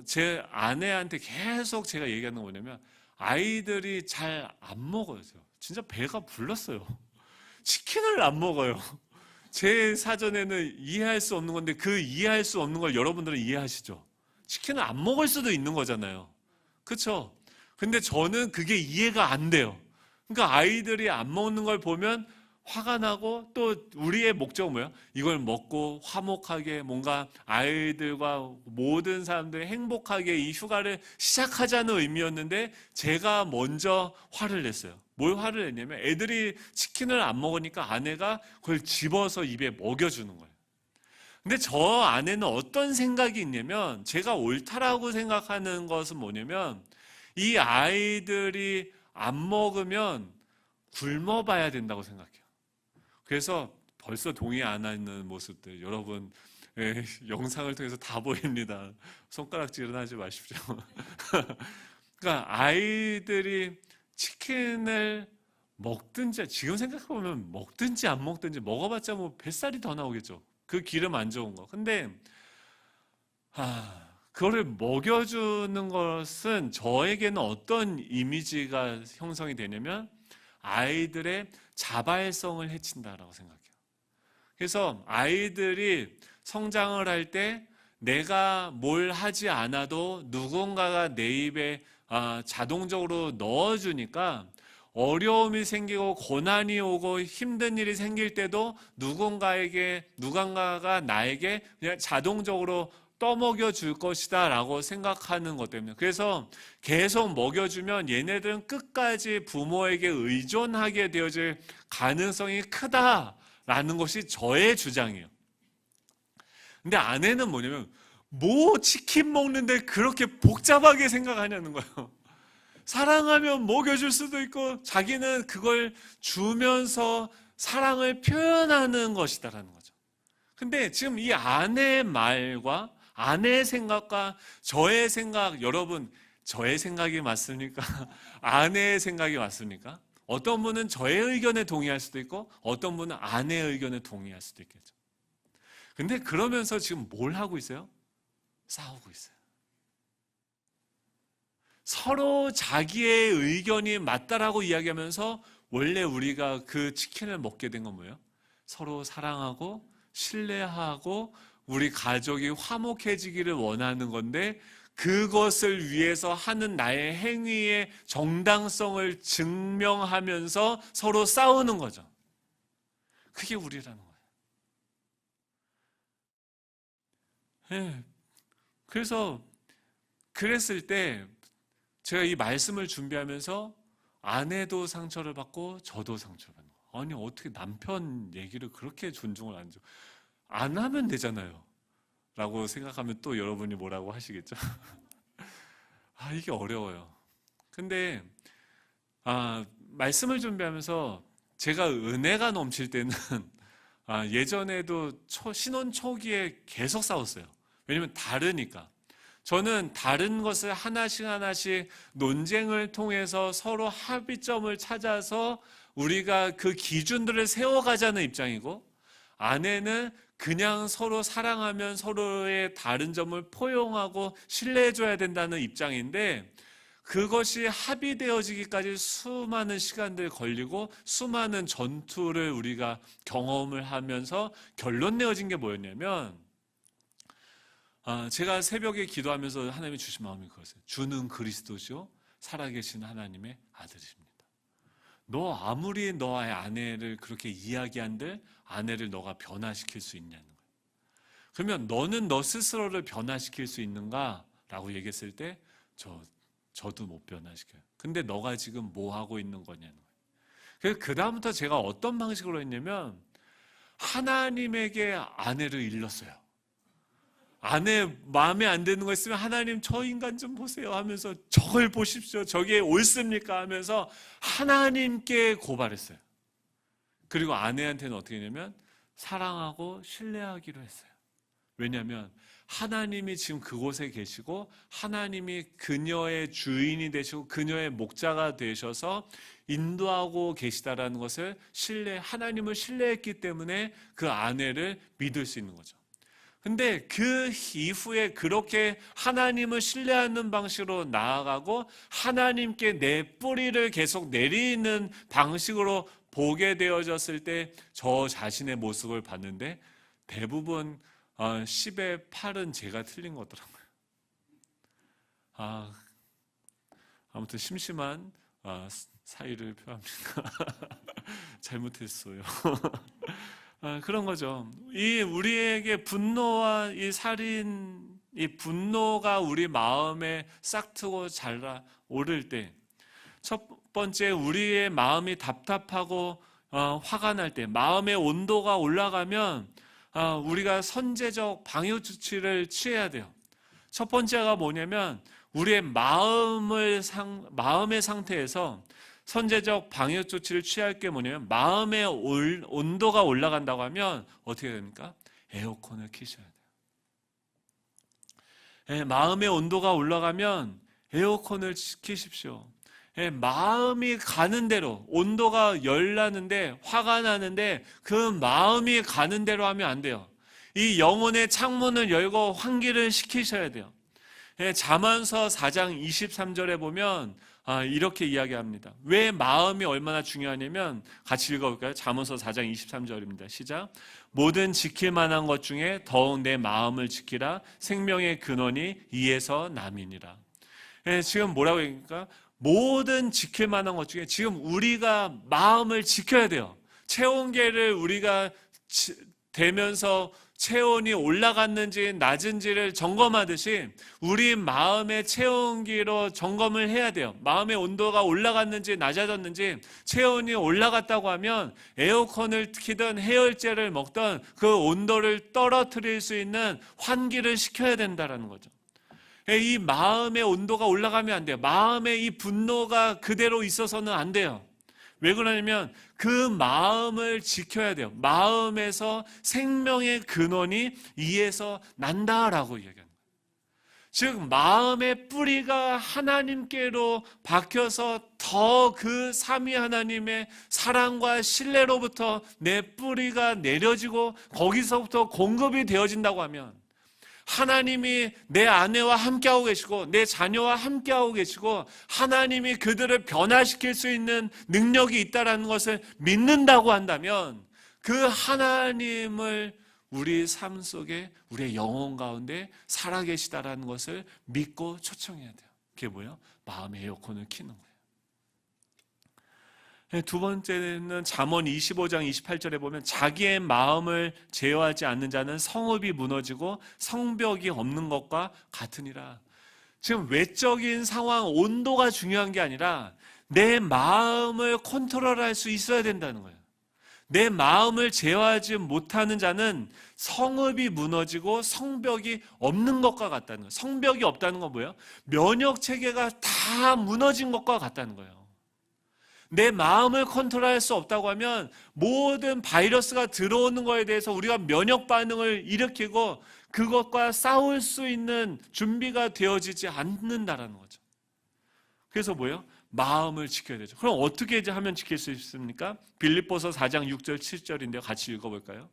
제 아내한테 계속 제가 얘기하는 거 뭐냐면 아이들이 잘 안 먹어요. 진짜 배가 불렀어요. 치킨을 안 먹어요. 제 사전에는 이해할 수 없는 건데 그 이해할 수 없는 걸 여러분들은 이해하시죠? 치킨을 안 먹을 수도 있는 거잖아요. 그렇죠? 근데 저는 그게 이해가 안 돼요. 그러니까 아이들이 안 먹는 걸 보면 화가 나고 또 우리의 목적은 뭐예요? 이걸 먹고 화목하게 뭔가 아이들과 모든 사람들이 행복하게 이 휴가를 시작하자는 의미였는데 제가 먼저 화를 냈어요. 뭘 화를 냈냐면 애들이 치킨을 안 먹으니까 아내가 그걸 집어서 입에 먹여주는 거예요. 근데 저 아내는 어떤 생각이 있냐면 제가 옳다라고 생각하는 것은 뭐냐면 이 아이들이 안 먹으면 굶어봐야 된다고 생각해요. 그래서 벌써 동의 안 하는 모습들 여러분 영상을 통해서 다 보입니다. 손가락질은 하지 마십시오. 그러니까 아이들이 치킨을 먹든지, 지금 생각해보면 먹든지 안 먹든지 먹어봤자 뭐 뱃살이 더 나오겠죠. 그 기름 안 좋은 거. 근데 그거를 먹여주는 것은 저에게는 어떤 이미지가 형성이 되냐면 아이들의 자발성을 해친다라고 생각해요. 그래서 아이들이 성장을 할 때 내가 뭘 하지 않아도 누군가가 내 입에 자동적으로 넣어주니까 어려움이 생기고 고난이 오고 힘든 일이 생길 때도 누군가가 나에게 그냥 자동적으로 떠먹여 줄 것이다 라고 생각하는 것 때문에, 그래서 계속 먹여주면 얘네들은 끝까지 부모에게 의존하게 되어질 가능성이 크다라는 것이 저의 주장이에요. 근데 아내는 뭐냐면, 뭐 치킨 먹는데 그렇게 복잡하게 생각하냐는 거예요. 사랑하면 먹여줄 수도 있고 자기는 그걸 주면서 사랑을 표현하는 것이다라는 거죠. 근데 지금 이 아내의 말과 아내의 생각과 저의 생각, 여러분 저의 생각이 맞습니까? 아내의 생각이 맞습니까? 어떤 분은 저의 의견에 동의할 수도 있고 어떤 분은 아내의 의견에 동의할 수도 있겠죠. 근데 그러면서 지금 뭘 하고 있어요? 싸우고 있어요. 서로 자기의 의견이 맞다라고 이야기하면서 원래 우리가 그 치킨을 먹게 된 건 뭐예요? 서로 사랑하고 신뢰하고 우리 가족이 화목해지기를 원하는 건데, 그것을 위해서 하는 나의 행위의 정당성을 증명하면서 서로 싸우는 거죠. 그게 우리라는 거예요. 네. 그래서 그랬을 때 제가 이 말씀을 준비하면서 아내도 상처를 받고 저도 상처를 받는 거예요. 아니 어떻게 남편 얘기를 그렇게 존중을 안 하면 되잖아요 라고 생각하면 또 여러분이 뭐라고 하시겠죠? 이게 어려워요. 근데 말씀을 준비하면서 제가 은혜가 넘칠 때는 예전에도 신혼 초기에 계속 싸웠어요. 왜냐면 다르니까. 저는 다른 것을 하나씩 논쟁을 통해서 서로 합의점을 찾아서 우리가 그 기준들을 세워가자는 입장이고, 아내는 그냥 서로 사랑하면 서로의 다른 점을 포용하고 신뢰해줘야 된다는 입장인데, 그것이 합의되어지기까지 수많은 시간들 걸리고 수많은 전투를 우리가 경험을 하면서 결론 내어진 게 뭐였냐면, 제가 새벽에 기도하면서 하나님이 주신 마음이 그거였어요. 주는 그리스도시요 살아계신 하나님의 아들이십니다. 너 아무리 너의 아내를 그렇게 이야기한들 아내를 너가 변화시킬 수 있냐는 거예요. 그러면 너는 너 스스로를 변화시킬 수 있는가? 라고 얘기했을 때 저도 못 변화시켜요. 근데 너가 지금 뭐 하고 있는 거냐는 거예요. 그래서 그 다음부터 제가 어떤 방식으로 했냐면 하나님에게 아내를 일렀어요. 아내 마음에 안 드는 거 있으면 하나님 저 인간 좀 보세요 하면서 저걸 보십시오. 저게 옳습니까? 하면서 하나님께 고발했어요. 그리고 아내한테는 어떻게 했냐면 사랑하고 신뢰하기로 했어요. 왜냐하면 하나님이 지금 그곳에 계시고 하나님이 그녀의 주인이 되시고 그녀의 목자가 되셔서 인도하고 계시다라는 것을 하나님을 신뢰했기 때문에 그 아내를 믿을 수 있는 거죠. 근데 그 이후에 그렇게 하나님을 신뢰하는 방식으로 나아가고 하나님께 내 뿌리를 계속 내리는 방식으로 보게 되어졌을 때 저 자신의 모습을 봤는데 대부분 10의 8은 제가 틀린 거더라고요. 아무튼 심심한 사의를 표합니다. 잘못했어요. 그런 거죠. 우리에게 분노와 이 살인, 이 분노가 우리 마음에 싹트고 잘라 오를 때, 첫 번째 우리의 마음이 답답하고 화가 날 때, 마음의 온도가 올라가면 우리가 선제적 방역 조치를 취해야 돼요. 첫 번째가 뭐냐면 우리의 마음의 상태에서 선제적 방역 조치를 취할 게 뭐냐면 마음의 온도가 올라간다고 하면 어떻게 됩니까? 에어컨을 켜셔야 돼요. 마음의 온도가 올라가면 에어컨을 켜십시오. 마음이 가는 대로, 온도가 열나는데 화가 나는데 그 마음이 가는 대로 하면 안 돼요. 이 영혼의 창문을 열고 환기를 시키셔야 돼요. 잠언서 4장 23절에 보면 이렇게 이야기합니다. 왜 마음이 얼마나 중요하냐면 같이 읽어볼까요? 잠언서 4장 23절입니다. 시작. 모든 지킬 만한 것 중에 더욱 내 마음을 지키라. 생명의 근원이 이에서 남이니라. 지금 뭐라고 합니까? 모든 지킬 만한 것 중에 지금 우리가 마음을 지켜야 돼요. 체온계를 우리가 대면서 체온이 올라갔는지 낮은지를 점검하듯이 우리 마음의 체온기로 점검을 해야 돼요. 마음의 온도가 올라갔는지 낮아졌는지, 체온이 올라갔다고 하면 에어컨을 키든 해열제를 먹든 그 온도를 떨어뜨릴 수 있는 환기를 시켜야 된다는 거죠. 이 마음의 온도가 올라가면 안 돼요. 마음의 이 분노가 그대로 있어서는 안 돼요. 왜 그러냐면 그 마음을 지켜야 돼요. 마음에서 생명의 근원이 이에서 난다라고 얘기합니다. 즉 마음의 뿌리가 하나님께로 박혀서 더 그 삼위 하나님의 사랑과 신뢰로부터 내 뿌리가 내려지고 거기서부터 공급이 되어진다고 하면, 하나님이 내 아내와 함께하고 계시고 내 자녀와 함께하고 계시고 하나님이 그들을 변화시킬 수 있는 능력이 있다는 것을 믿는다고 한다면, 그 하나님을 우리 삶 속에 우리의 영혼 가운데 살아계시다라는 것을 믿고 초청해야 돼요. 그게 뭐예요? 마음의 에어컨을 켜는 거예요. 두 번째는 잠언 25장 28절에 보면 자기의 마음을 제어하지 않는 자는 성읍이 무너지고 성벽이 없는 것과 같으니라. 지금 외적인 상황, 온도가 중요한 게 아니라 내 마음을 컨트롤할 수 있어야 된다는 거예요. 내 마음을 제어하지 못하는 자는 성읍이 무너지고 성벽이 없는 것과 같다는 거예요. 성벽이 없다는 건 뭐예요? 면역 체계가 다 무너진 것과 같다는 거예요. 내 마음을 컨트롤할 수 없다고 하면 모든 바이러스가 들어오는 것에 대해서 우리가 면역 반응을 일으키고 그것과 싸울 수 있는 준비가 되어지지 않는다라는 거죠. 그래서 뭐예요? 마음을 지켜야 되죠. 그럼 어떻게 하면 지킬 수 있습니까? 빌립보서 4장 6절 7절인데요. 같이 읽어볼까요?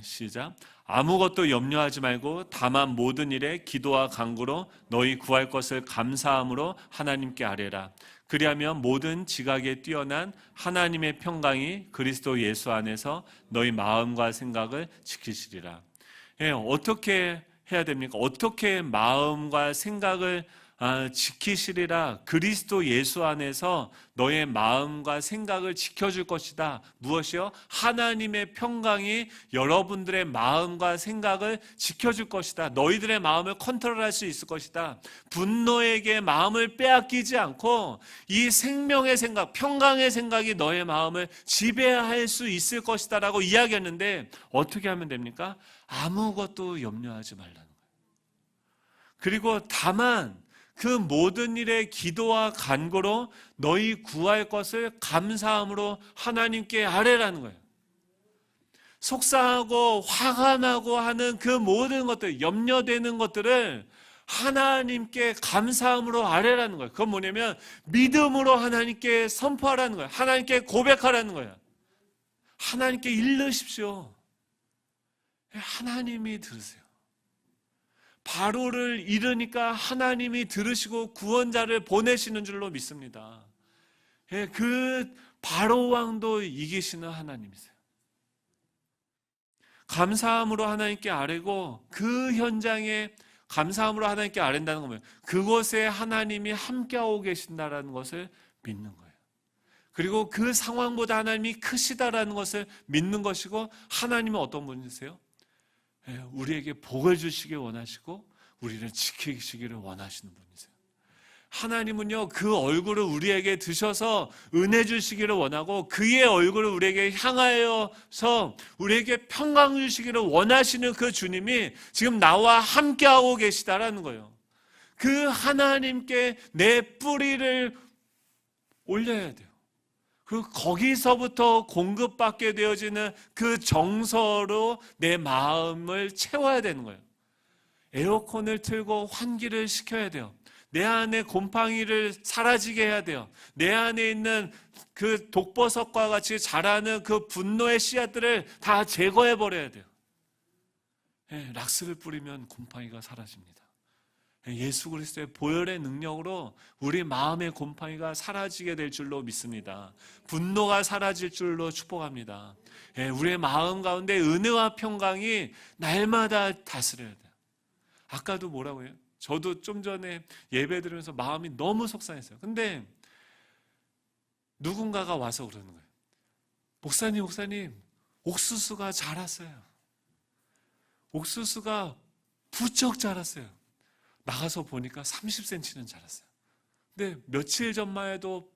시작. 아무것도 염려하지 말고 다만 모든 일에 기도와 간구로 너희 구할 것을 감사함으로 하나님께 아뢰라. 그리하면 모든 지각에 뛰어난 하나님의 평강이 그리스도 예수 안에서 너희 마음과 생각을 지키시리라. 어떻게 해야 됩니까? 어떻게 마음과 생각을 지키시리라. 그리스도 예수 안에서 너의 마음과 생각을 지켜줄 것이다. 무엇이요? 하나님의 평강이 여러분들의 마음과 생각을 지켜줄 것이다. 너희들의 마음을 컨트롤할 수 있을 것이다. 분노에게 마음을 빼앗기지 않고 이 생명의 생각, 평강의 생각이 너의 마음을 지배할 수 있을 것이다 라고 이야기했는데, 어떻게 하면 됩니까? 아무것도 염려하지 말라는 거예요. 그리고 다만 그 모든 일에 기도와 간구로 너희 구할 것을 감사함으로 하나님께 아뢰라는 거예요. 속상하고 화가 나고 하는 그 모든 것들, 염려되는 것들을 하나님께 감사함으로 아뢰라는 거예요. 그건 뭐냐면 믿음으로 하나님께 선포하라는 거예요. 하나님께 고백하라는 거예요. 하나님께 일르십시오. 하나님이 들으세요. 바로를 잃으니까 하나님이 들으시고 구원자를 보내시는 줄로 믿습니다. 그 바로 왕도 이기시는 하나님이세요. 감사함으로 하나님께 아뢰고 그 현장에 감사함으로 하나님께 아뢰는다는 거면 그곳에 하나님이 함께하고 계신다라는 것을 믿는 거예요. 그리고 그 상황보다 하나님이 크시다라는 것을 믿는 것이고, 하나님은 어떤 분이세요? 우리에게 복을 주시길 원하시고 우리를 지키시기를 원하시는 분이세요. 하나님은요, 그 얼굴을 우리에게 드셔서 은혜 주시기를 원하고 그의 얼굴을 우리에게 향하여서 우리에게 평강 주시기를 원하시는 그 주님이 지금 나와 함께하고 계시다라는 거예요. 그 하나님께 내 뿌리를 올려야 돼요. 그리고 거기서부터 공급받게 되어지는 그 정서로 내 마음을 채워야 되는 거예요. 에어컨을 틀고 환기를 시켜야 돼요. 내 안에 곰팡이를 사라지게 해야 돼요. 내 안에 있는 그 독버섯과 같이 자라는 그 분노의 씨앗들을 다 제거해 버려야 돼요. 락스를 뿌리면 곰팡이가 사라집니다. 예수 그리스도의 보혈의 능력으로 우리 마음의 곰팡이가 사라지게 될 줄로 믿습니다. 분노가 사라질 줄로 축복합니다. 우리의 마음 가운데 은혜와 평강이 날마다 다스려야 돼요. 아까도 뭐라고 해요? 저도 좀 전에 예배 드리면서 마음이 너무 속상했어요. 근데 누군가가 와서 그러는 거예요. 목사님, 옥수수가 자랐어요. 옥수수가 부쩍 자랐어요. 나가서 보니까 30cm는 자랐어요. 근데 며칠 전만 해도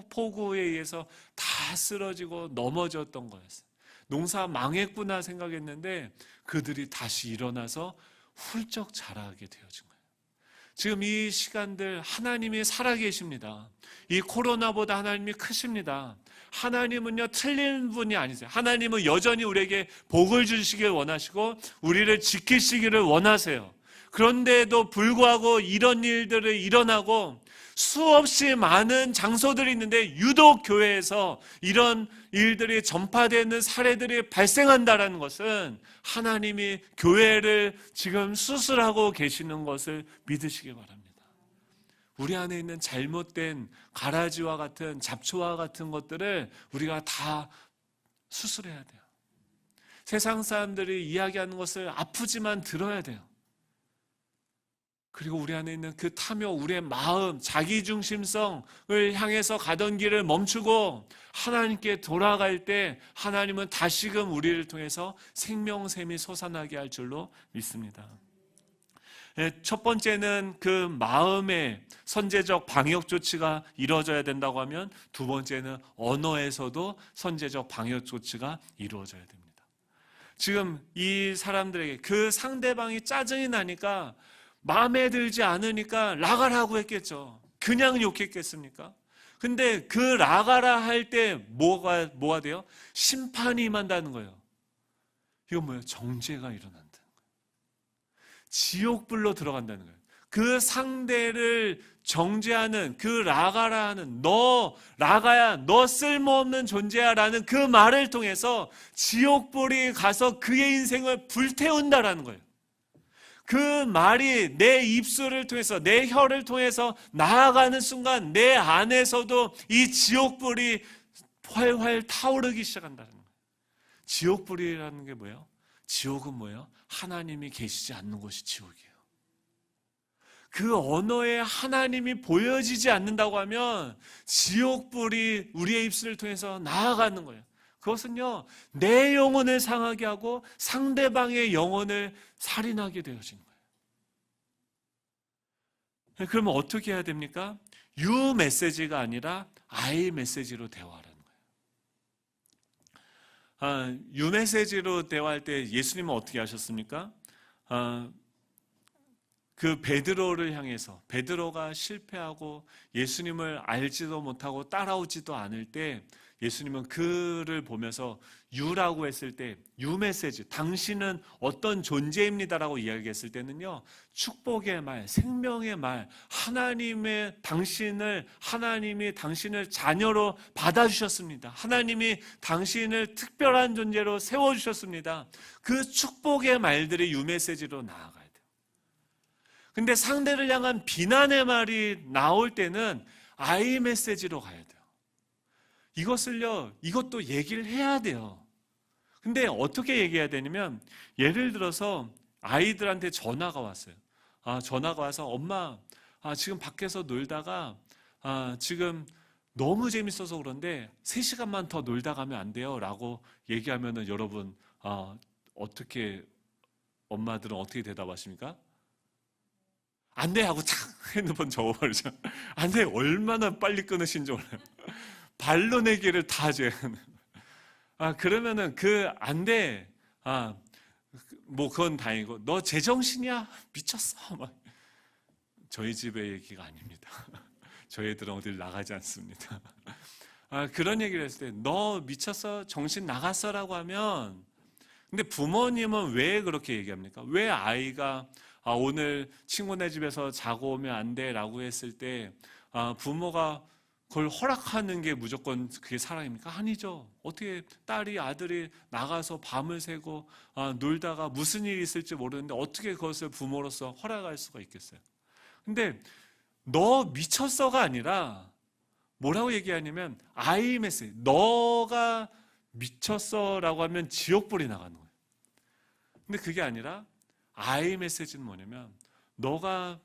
폭우에 의해서 다 쓰러지고 넘어졌던 거였어요. 농사 망했구나 생각했는데 그들이 다시 일어나서 훌쩍 자라게 되어진 거예요. 지금 이 시간들 하나님이 살아계십니다. 이 코로나보다 하나님이 크십니다. 하나님은요 틀린 분이 아니세요. 하나님은 여전히 우리에게 복을 주시길 원하시고 우리를 지키시기를 원하세요. 그런데도 불구하고 이런 일들이 일어나고 수없이 많은 장소들이 있는데 유독 교회에서 이런 일들이 전파되는 사례들이 발생한다는 것은 하나님이 교회를 지금 수술하고 계시는 것을 믿으시기 바랍니다. 우리 안에 있는 잘못된 가라지와 같은 잡초와 같은 것들을 우리가 다 수술해야 돼요. 세상 사람들이 이야기하는 것을 아프지만 들어야 돼요. 그리고 우리 안에 있는 그 탐욕, 우리의 마음, 자기중심성을 향해서 가던 길을 멈추고 하나님께 돌아갈 때 하나님은 다시금 우리를 통해서 생명샘이 솟아나게 할 줄로 믿습니다. 첫 번째는 그 마음의 선제적 방역 조치가 이루어져야 된다고 하면 두 번째는 언어에서도 선제적 방역 조치가 이루어져야 됩니다. 지금 이 사람들에게 그 상대방이 짜증이 나니까 마음에 들지 않으니까 나가라고 했겠죠. 그냥 욕했겠습니까? 근데 그 나가라 할 때 뭐가 돼요? 심판이 임한다는 거예요. 이건 뭐예요? 정죄가 일어난다는 거예요. 지옥불로 들어간다는 거예요. 그 상대를 정죄하는 그 나가라 하는 너 나가야 너 쓸모없는 존재야 라는 그 말을 통해서 지옥불이 가서 그의 인생을 불태운다라는 거예요. 그 말이 내 입술을 통해서 내 혀를 통해서 나아가는 순간 내 안에서도 이 지옥불이 활활 타오르기 시작한다는 거예요. 지옥불이라는 게 뭐예요? 지옥은 뭐예요? 하나님이 계시지 않는 곳이 지옥이에요. 그 언어에 하나님이 보여지지 않는다고 하면 지옥불이 우리의 입술을 통해서 나아가는 거예요. 그것은요, 내 영혼을 상하게 하고 상대방의 영혼을 살인하게 되어지는 거예요. 그러면 어떻게 해야 됩니까? 유 메시지가 아니라 아이 메시지로 대화하라는 거예요. 유 메시지로 대화할 때 예수님은 어떻게 하셨습니까? 그 베드로를 향해서 베드로가 실패하고 예수님을 알지도 못하고 따라오지도 않을 때 예수님은 그를 보면서 유라고 했을 때 유 메시지, 당신은 어떤 존재입니다라고 이야기했을 때는요, 축복의 말, 생명의 말, 하나님이 당신을 자녀로 받아주셨습니다. 하나님이 당신을 특별한 존재로 세워주셨습니다. 그 축복의 말들이 유 메시지로 나아가요. 근데 상대를 향한 비난의 말이 나올 때는 아이 메시지로 가야 돼요. 이것도 얘기를 해야 돼요. 근데 어떻게 얘기해야 되냐면, 예를 들어서 아이들한테 전화가 왔어요. 전화가 와서 엄마, 지금 밖에서 놀다가 지금 너무 재밌어서 그런데 3시간만 더 놀다 가면 안 돼요? 라고 얘기하면은 여러분 엄마들은 어떻게 대답하십니까? 안 돼! 하고 착 핸드폰 접어버리죠. 안 돼! 얼마나 빨리 끊으신지 몰라요. 발로 내기를 다 하죠. 그러면은 안 돼! 그건 다행이고, 너 제정신이야? 미쳤어! 저희 집의 얘기가 아닙니다. 저희 애들은 어딜 나가지 않습니다. 그런 얘기를 했을 때, 너 미쳤어? 정신 나갔어? 라고 하면, 근데 부모님은 왜 그렇게 얘기합니까? 왜 아이가 오늘 친구네 집에서 자고 오면 안 돼라고 했을 때 부모가 그걸 허락하는 게 무조건 그게 사랑입니까? 아니죠. 어떻게 딸이 아들이 나가서 밤을 새고 놀다가 무슨 일이 있을지 모르는데 어떻게 그것을 부모로서 허락할 수가 있겠어요? 근데 너 미쳤어가 아니라 뭐라고 얘기하냐면 아이 메시지, 너가 미쳤어라고 하면 지옥불이 나가는 거예요. 근데 그게 아니라 아이 메시지는 뭐냐면 너가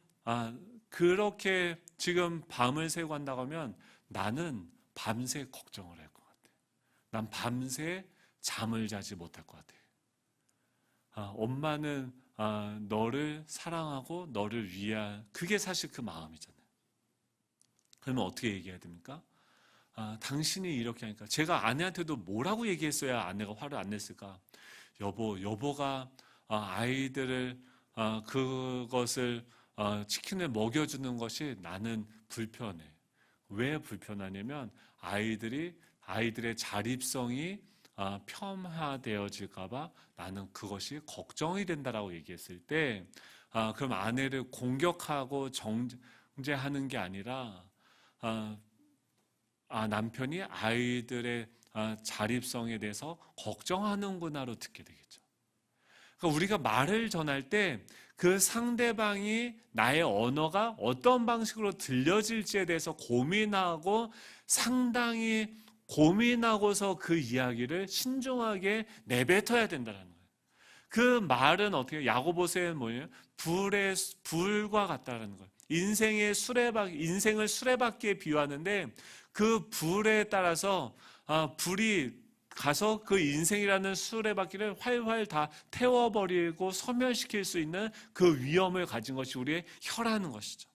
그렇게 지금 밤을 새고 한다고 하면 나는 밤새 걱정을 할 것 같아. 난 밤새 잠을 자지 못할 것 같아. 엄마는 너를 사랑하고 너를 위한, 그게 사실 그 마음이잖아요. 그러면 어떻게 얘기해야 됩니까? 당신이 이렇게 하니까, 제가 아내한테도 뭐라고 얘기했어야 아내가 화를 안 냈을까? 여보가 아이들을 그것을 치킨을 먹여주는 것이 나는 불편해. 왜 불편하냐면 아이들의 자립성이 폄하되어질까봐 나는 그것이 걱정이 된다라고 얘기했을 때, 그럼 아내를 공격하고 정죄하는 게 아니라 남편이 아이들의 자립성에 대해서 걱정하는구나로 듣게 되겠죠. 그러니까 우리가 말을 전할 때 그 상대방이 나의 언어가 어떤 방식으로 들려질지에 대해서 고민하고 상당히 고민하고서 그 이야기를 신중하게 내뱉어야 된다는 거예요. 그 말은 어떻게, 야고보서에는 뭐예요? 불과 같다는 거예요. 인생을 수레바퀴에 비유하는데 그 불에 따라서 불이 가서 그 인생이라는 수레바퀴를 활활 다 태워버리고 소멸시킬 수 있는 그 위험을 가진 것이 우리의 혀라는 것이죠.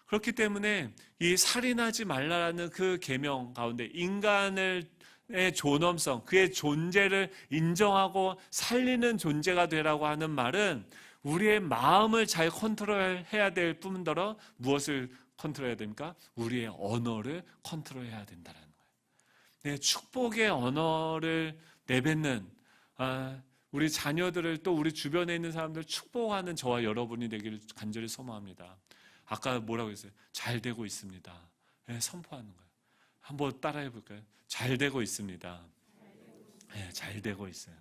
그렇기 때문에 이 살인하지 말라라는 그 계명 가운데 인간의 존엄성, 그의 존재를 인정하고 살리는 존재가 되라고 하는 말은 우리의 마음을 잘 컨트롤해야 될 뿐더러 무엇을 컨트롤해야 됩니까? 우리의 언어를 컨트롤해야 된다는 거예요. 네, 축복의 언어를 내뱉는 우리 자녀들을, 또 우리 주변에 있는 사람들 축복하는 저와 여러분이 되기를 간절히 소망합니다. 아까 뭐라고 했어요? 잘 되고 있습니다. 네, 선포하는 거예요. 한번 따라해 볼까요? 잘 되고 있습니다. 네, 잘 되고 있어요.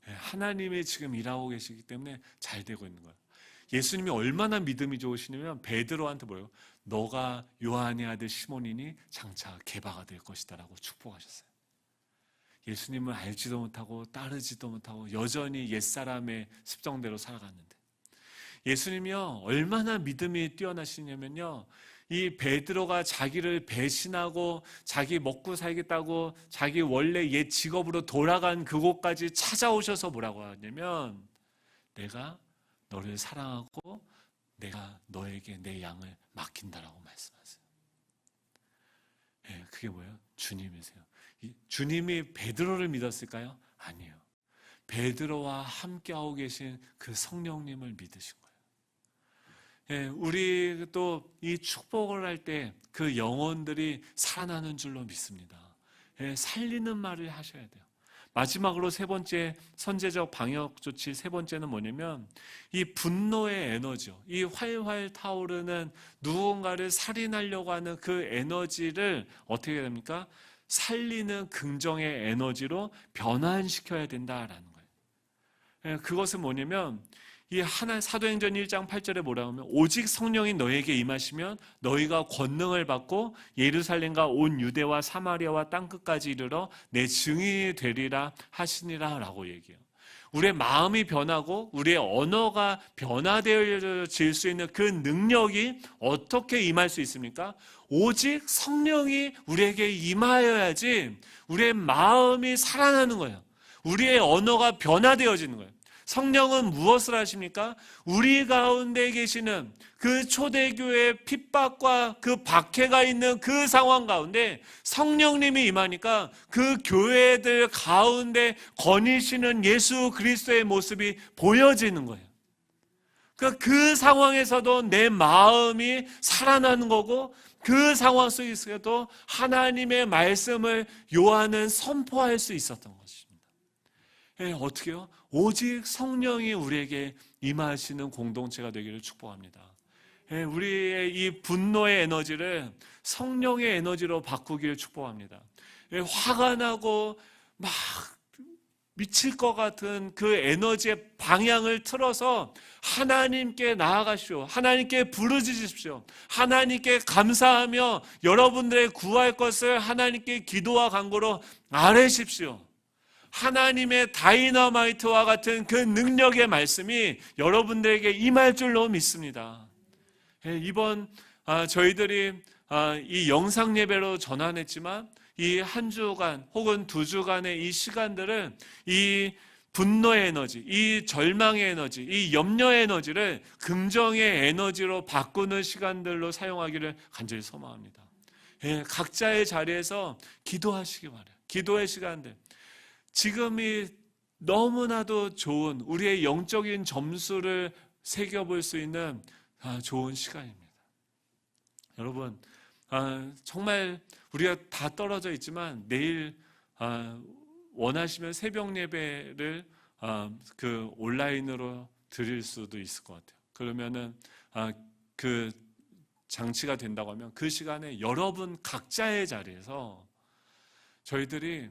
네, 하나님이 지금 일하고 계시기 때문에 잘 되고 있는 거예요. 예수님이 얼마나 믿음이 좋으시냐면 베드로한테 뭐예요? 너가 요한의 아들 시몬이니 장차 개바가 될 것이다 라고 축복하셨어요. 예수님을 알지도 못하고 따르지도 못하고 여전히 옛사람의 습성대로 살아갔는데, 예수님이요 얼마나 믿음이 뛰어나시냐면요, 이 베드로가 자기를 배신하고 자기 먹고 살겠다고 자기 원래 옛 직업으로 돌아간 그곳까지 찾아오셔서 뭐라고 하냐면, 내가 너를 사랑하고 내가 너에게 내 양을 맡긴다라고 말씀하세요. 네, 그게 뭐예요? 주님이세요. 주님이 베드로를 믿었을까요? 아니에요. 베드로와 함께하고 계신 그 성령님을 믿으신 거예요. 네, 우리 또 이 축복을 할 때 그 영혼들이 살아나는 줄로 믿습니다. 네, 살리는 말을 하셔야 돼요. 마지막으로 세 번째 선제적 방역 조치, 세 번째는 뭐냐면 이 분노의 에너지요. 이 활활 타오르는 누군가를 살인하려고 하는 그 에너지를 어떻게 해야 됩니까? 살리는 긍정의 에너지로 변환시켜야 된다라는 거예요. 그것은 뭐냐면 이 사도행전 1장 8절에 뭐라고 하면, 오직 성령이 너에게 임하시면 너희가 권능을 받고 예루살렘과 온 유대와 사마리아와 땅끝까지 이르러 내 증인이 되리라 하시니라 라고 얘기해요. 우리의 마음이 변하고 우리의 언어가 변화되어질 수 있는 그 능력이 어떻게 임할 수 있습니까? 오직 성령이 우리에게 임하여야지 우리의 마음이 살아나는 거예요. 우리의 언어가 변화되어지는 거예요. 성령은 무엇을 하십니까? 우리 가운데 계시는 그 초대교회의 핍박과 그 박해가 있는 그 상황 가운데 성령님이 임하니까 그 교회들 가운데 거니시는 예수 그리스도의 모습이 보여지는 거예요. 그러니까 그 상황에서도 내 마음이 살아나는 거고, 그 상황 속에서도 하나님의 말씀을 요한은 선포할 수 있었던 것입니다. 어떻게요? 오직 성령이 우리에게 임하시는 공동체가 되기를 축복합니다. 우리의 이 분노의 에너지를 성령의 에너지로 바꾸기를 축복합니다. 화가 나고 막 미칠 것 같은 그 에너지의 방향을 틀어서 하나님께 나아가시오. 하나님께 부르짖으십시오. 하나님께 감사하며 여러분들의 구할 것을 하나님께 기도와 간구로 아뢰십시오. 하나님의 다이너마이트와 같은 그 능력의 말씀이 여러분들에게 임할 줄로 믿습니다. 이번 저희들이 이 영상 예배로 전환했지만 이 한 주간 혹은 두 주간의 이 시간들은 이 분노의 에너지, 이 절망의 에너지, 이 염려의 에너지를 긍정의 에너지로 바꾸는 시간들로 사용하기를 간절히 소망합니다. 각자의 자리에서 기도하시기 바라요. 기도의 시간들. 지금이 너무나도 좋은 우리의 영적인 점수를 새겨볼 수 있는 좋은 시간입니다. 여러분, 정말 우리가 다 떨어져 있지만 내일 원하시면 새벽 예배를 그 온라인으로 드릴 수도 있을 것 같아요. 그러면은 그 장치가 된다고 하면 그 시간에 여러분 각자의 자리에서 저희들이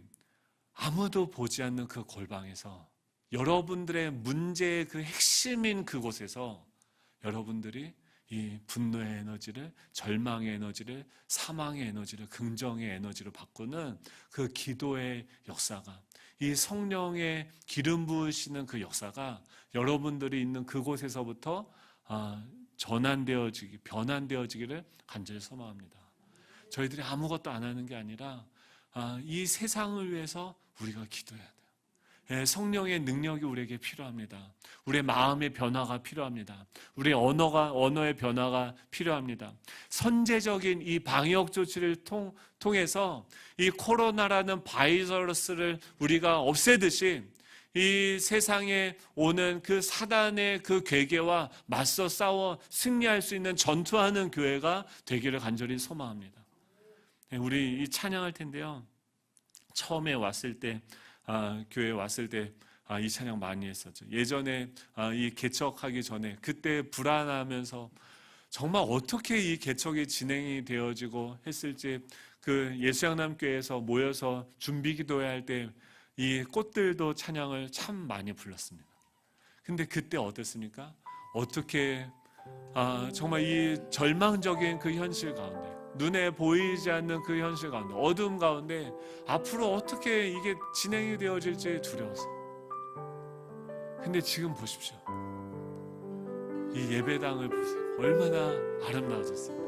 아무도 보지 않는 그 골방에서 여러분들의 문제의 그 핵심인 그곳에서 여러분들이 이 분노의 에너지를, 절망의 에너지를, 사망의 에너지를 긍정의 에너지로 바꾸는 그 기도의 역사가, 이 성령의 기름 부으시는 그 역사가 여러분들이 있는 그곳에서부터 전환되어지기, 변환되어지기를 간절히 소망합니다. 저희들이 아무것도 안 하는 게 아니라 이 세상을 위해서 우리가 기도해야 돼요. 성령의 능력이 우리에게 필요합니다. 우리의 마음의 변화가 필요합니다. 우리의 언어의 변화가 필요합니다. 선제적인 이 방역 조치를 통해서 이 코로나라는 바이러스를 우리가 없애듯이 이 세상에 오는 그 사단의 그 괴계와 맞서 싸워 승리할 수 있는 전투하는 교회가 되기를 간절히 소망합니다. 우리 이 찬양할 텐데요. 처음에 왔을 때 교회에 왔을 때 이 찬양 많이 했었죠. 예전에 이 개척하기 전에 그때 불안하면서 정말 어떻게 이 개척이 진행이 되어지고 했을지 그 예수양남교회에서 모여서 준비 기도회할 때 이 꽃들도 찬양을 참 많이 불렀습니다. 근데 그때 어땠습니까? 어떻게 정말 이 절망적인 그 현실 가운데, 눈에 보이지 않는 그 현실 가운데, 어둠 가운데 앞으로 어떻게 이게 진행이 되어질지 두려웠어요. 근데 지금 보십시오. 이 예배당을 보세요. 얼마나 아름다워졌어요.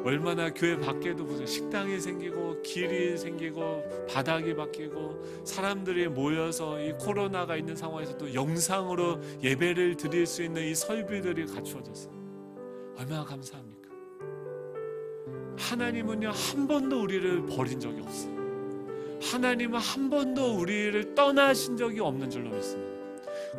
얼마나 교회 밖에도 보세요. 식당이 생기고 길이 생기고 바닥이 바뀌고 사람들이 모여서 이 코로나가 있는 상황에서도 영상으로 예배를 드릴 수 있는 이 설비들이 갖추어졌어요. 얼마나 감사합니까? 하나님은요, 한 번도 우리를 버린 적이 없어요. 하나님은 한 번도 우리를 떠나신 적이 없는 줄로 믿습니다.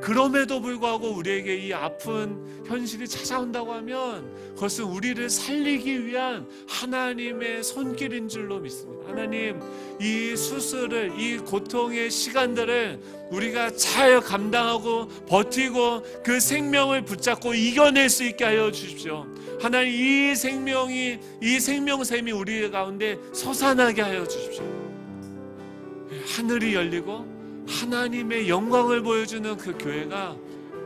그럼에도 불구하고 우리에게 이 아픈 현실이 찾아온다고 하면 그것은 우리를 살리기 위한 하나님의 손길인 줄로 믿습니다. 하나님, 이 수술을, 이 고통의 시간들을 우리가 잘 감당하고 버티고 그 생명을 붙잡고 이겨낼 수 있게 하여 주십시오. 하나님, 이 생명샘이 우리 가운데 솟아나게 하여 주십시오. 하늘이 열리고 하나님의 영광을 보여주는 그 교회가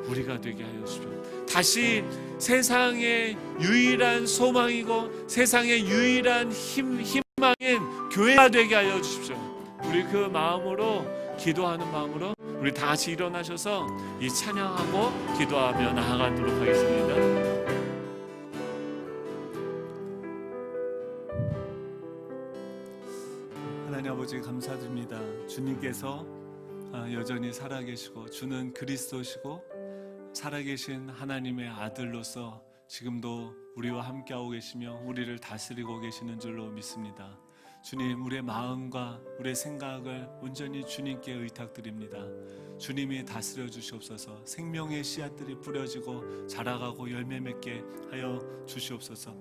우리가 되게 하여 주십시오. 다시 세상의 유일한 소망이고 세상의 유일한 희망인 교회가 되게 하여 주십시오. 우리 그 마음으로, 기도하는 마음으로 우리 다 같이 일어나셔서 이 찬양하고 기도하며 나아가도록 하겠습니다. 하나님 아버지, 감사드립니다. 주님께서 여전히 살아계시고 주는 그리스도시고 살아계신 하나님의 아들로서 지금도 우리와 함께하고 계시며 우리를 다스리고 계시는 줄로 믿습니다. 주님, 우리의 마음과 우리의 생각을 온전히 주님께 의탁드립니다. 주님이 다스려 주시옵소서. 생명의 씨앗들이 뿌려지고 자라가고 열매 맺게 하여 주시옵소서.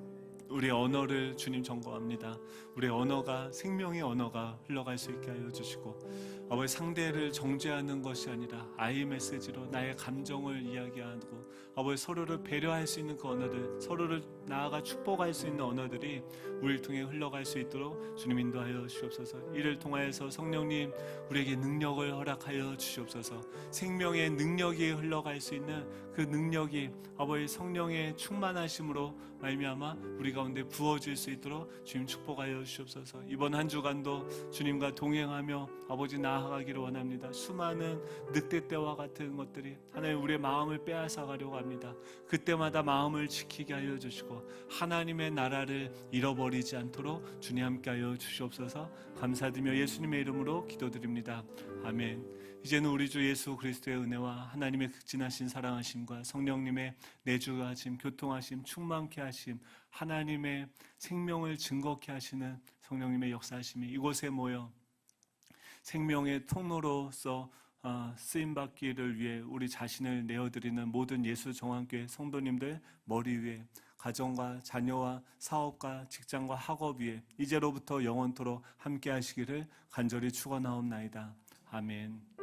우리의 언어를 주님 점검합니다. 우리의 언어가 생명의 언어가 흘러갈 수 있게 하여 주시고, 아버지 상대를 정죄하는 것이 아니라 아이 메시지로 나의 감정을 이야기하고, 아버지 서로를 배려할 수 있는 그 언어들, 서로를 나아가 축복할 수 있는 언어들이 우리를 통해 흘러갈 수 있도록 주님 인도하여 주시옵소서. 이를 통하여서 성령님 우리에게 능력을 허락하여 주시옵소서. 생명의 능력이 흘러갈 수 있는 그 능력이 아버지 성령의 충만하심으로 말미암아 우리 가운데 부어질 수 있도록 주님 축복하여 주시옵소서. 이번 한 주간도 주님과 동행하며 아버지 나아가기를 원합니다. 수많은 늑대 때와 같은 것들이 하나님 우리의 마음을 빼앗아가려고 합니다. 그때마다 마음을 지키게 하여 주시고 하나님의 나라를 잃어버리지 않도록 주님 함께하여 주시옵소서. 감사드리며 예수님의 이름으로 기도드립니다. 아멘. 이제는 우리 주 예수 그리스도의 은혜와 하나님의 극진하신 사랑하심과 성령님의 내주하심, 교통하심, 충만케 하심, 하나님의 생명을 증거케 하시는 성령님의 역사하심이 이곳에 모여 생명의 통로로서 쓰임받기를 위해 우리 자신을 내어드리는 모든 예수정황교회 성도님들 머리 위에, 가정과 자녀와 사업과 직장과 학업 위에 이제로부터 영원토록 함께 하시기를 간절히 축원하옵나이다. 아멘.